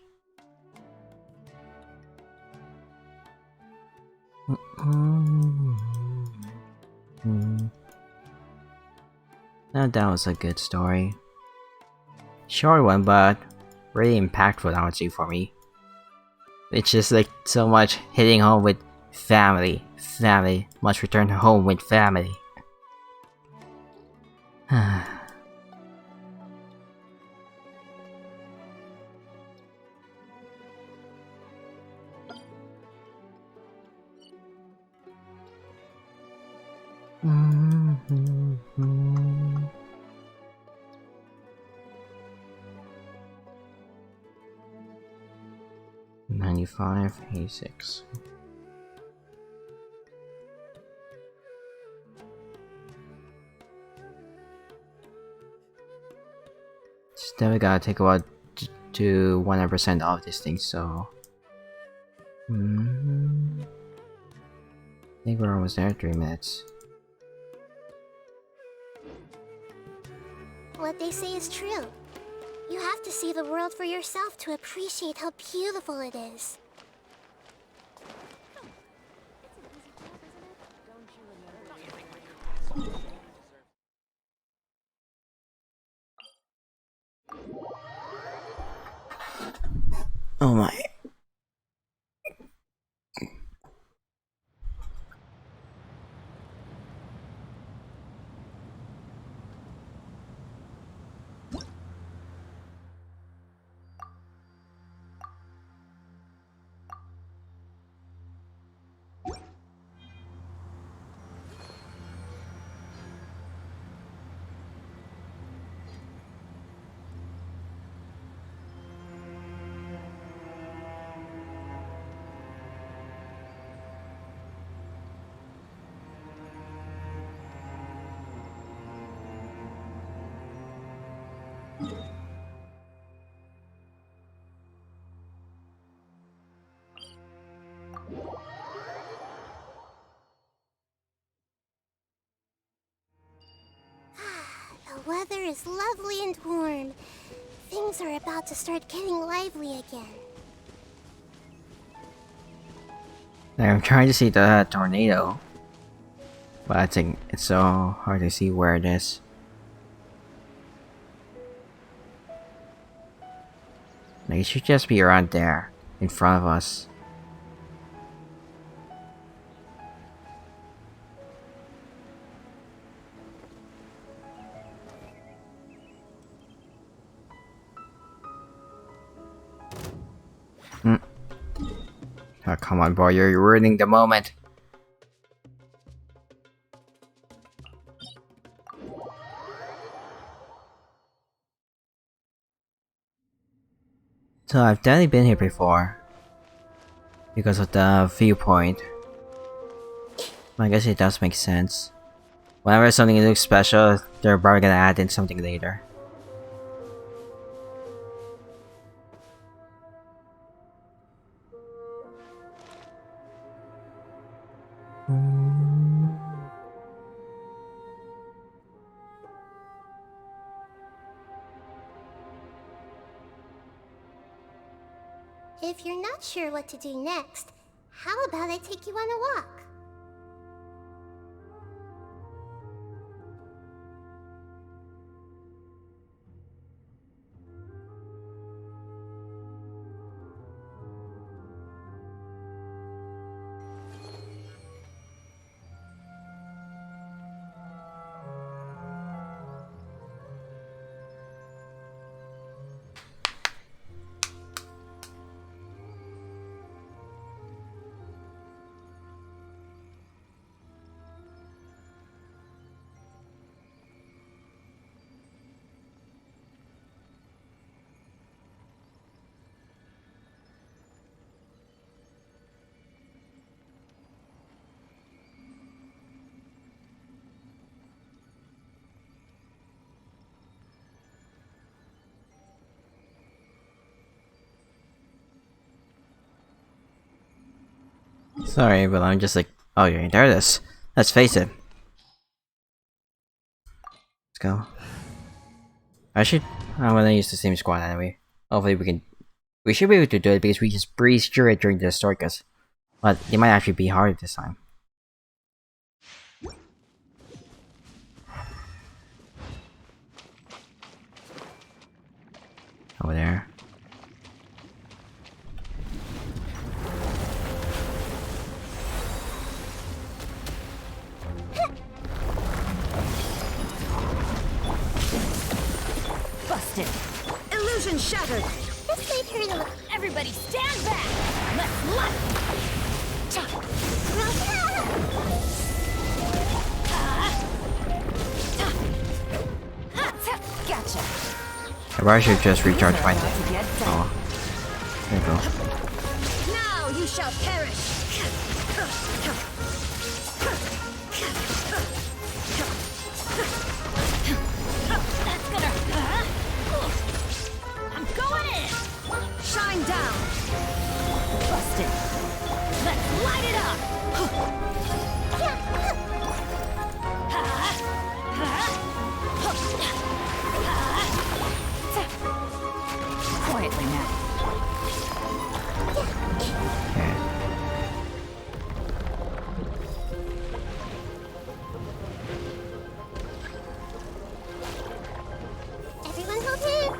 Now that was a good story. Short one, but really impactful, I would say, for me. It's just like so much hitting home with family. Family. Must return home with family. $95.86. Still we gotta take about to 100% of this thing, so... I think we're almost there, 3 minutes. What they say is true. You have to see the world for yourself to appreciate how beautiful it is. Oh my. weather is lovely and warm. Things are about to start getting lively again. I'm trying to see the tornado, but I think it's so hard to see where it is. Like, it should just be around there, in front of us. Oh, come on, boy, you're ruining the moment. So I've definitely been here before. Because of the viewpoint. I guess it does make sense. Whenever something looks special, they're probably gonna add in something later. If you're not sure what to do next, how about I take you on a walk? Sorry, but I'm just like, oh yeah, there it is. Let's face it. Let's go. I'm gonna use the same squad anyway. Hopefully we should be able to do it because we just breezed through it during the story, but it might actually be harder this time. Over there. Busted. Illusion shattered. This might hurt a little. Everybody stand back. Let's light. Gotcha. I probably should just recharge my thing. Oh. There you go. Now you shall perish. That's gonna. I'm going in. Shine down. Busted. Let's light it up. Quietly now. Everyone hold in.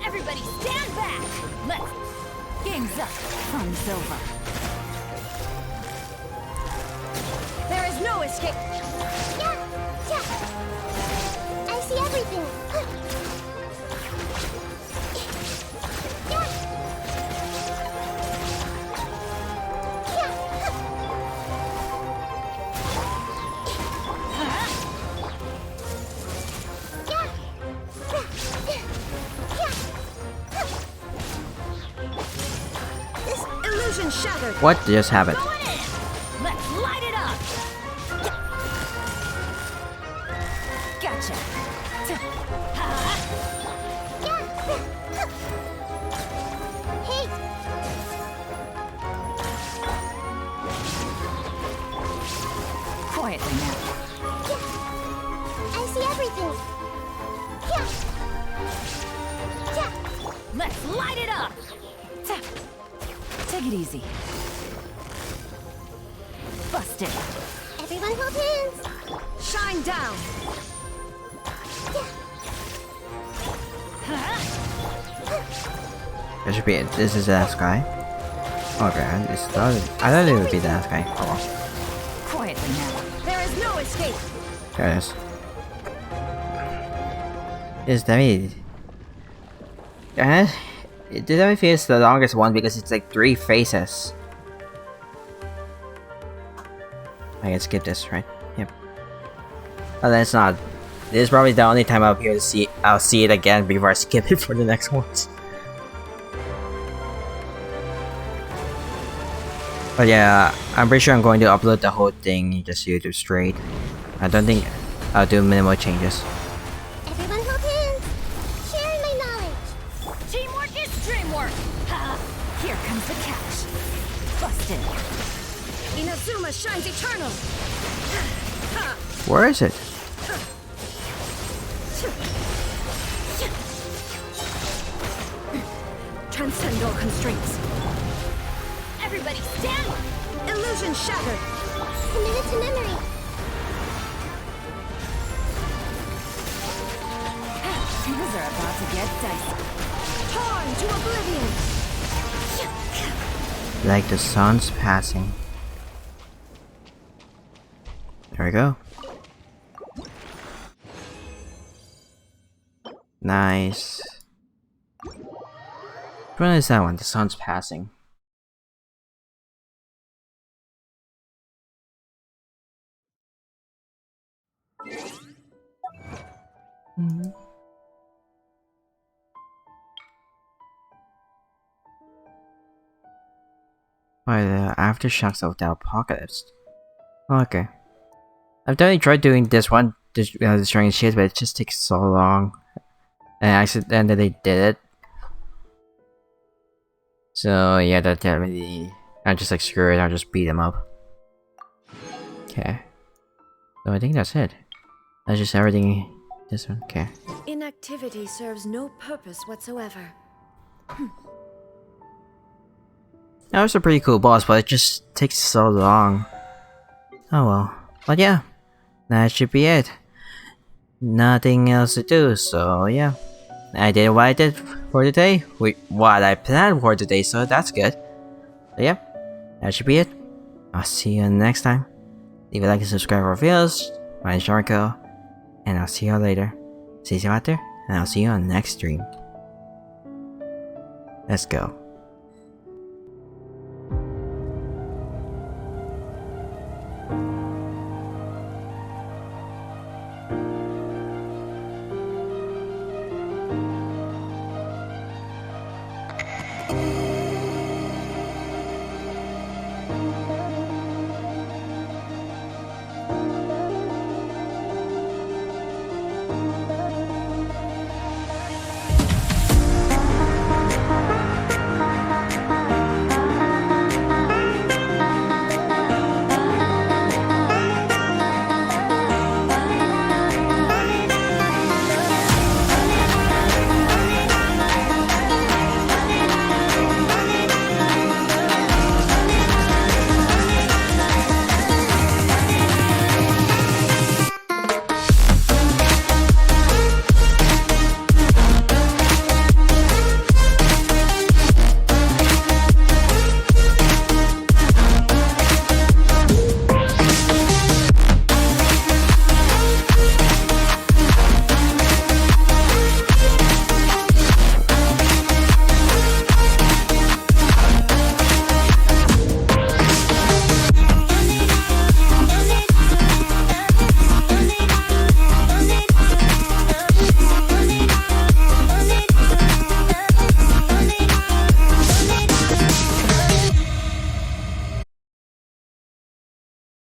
Everybody stand back. Let's. Game's up. Fun's over. There is no escape. Yeah. I see everything. This Illusion shattered. What just happened? Going in. Let's light it up. Gotcha. Hey, Quietly now. I see everything. Take it easy. Busted. Everyone hold hands. Shine down. There should be. This is the last guy. Okay, I thought it would be the last guy. Oh well. Quietly now. There is no escape. There it is. It's definitely. It definitely feels the longest one because it's like 3 phases. I can skip this, right? Yep. Oh, that's not. This is probably the only time I'll be able to see. I'll see it again before I skip it for the next ones. But yeah, I'm pretty sure I'm going to upload the whole thing just YouTube straight. I don't think I'll do minimal changes. Everyone hold hands. Sharing my knowledge. Teamwork is dreamwork. Ha! Here comes the catch. Busted. Inazuma shines eternal. Where is it? Transcend all constraints. Everybody stand! Illusion shattered. Commit it to memory. Things are about to get dicey. Torn to oblivion. Like the sun's passing. There we go. Nice. Which one is that one? The sun's passing. By the aftershocks of the apocalypse. Okay. I've definitely tried doing this one, destroying shit, but it just takes so long. And I accidentally did it. So yeah, that definitely. I'm just like, screw it, I'll just beat him up. Okay. So I think that's it. That's just everything. This one, okay. Inactivity serves no purpose whatsoever. That was a pretty cool boss, but it just takes so long. Oh well. But yeah, that should be it. Nothing else to do, so yeah. I did what I did for today, what I planned for today, so that's good. So yeah, that should be it. I'll see you next time. Leave a like and subscribe for videos. My name's Jarmen, and I'll see you all later. See you out there, and I'll see you on the next stream. Let's go.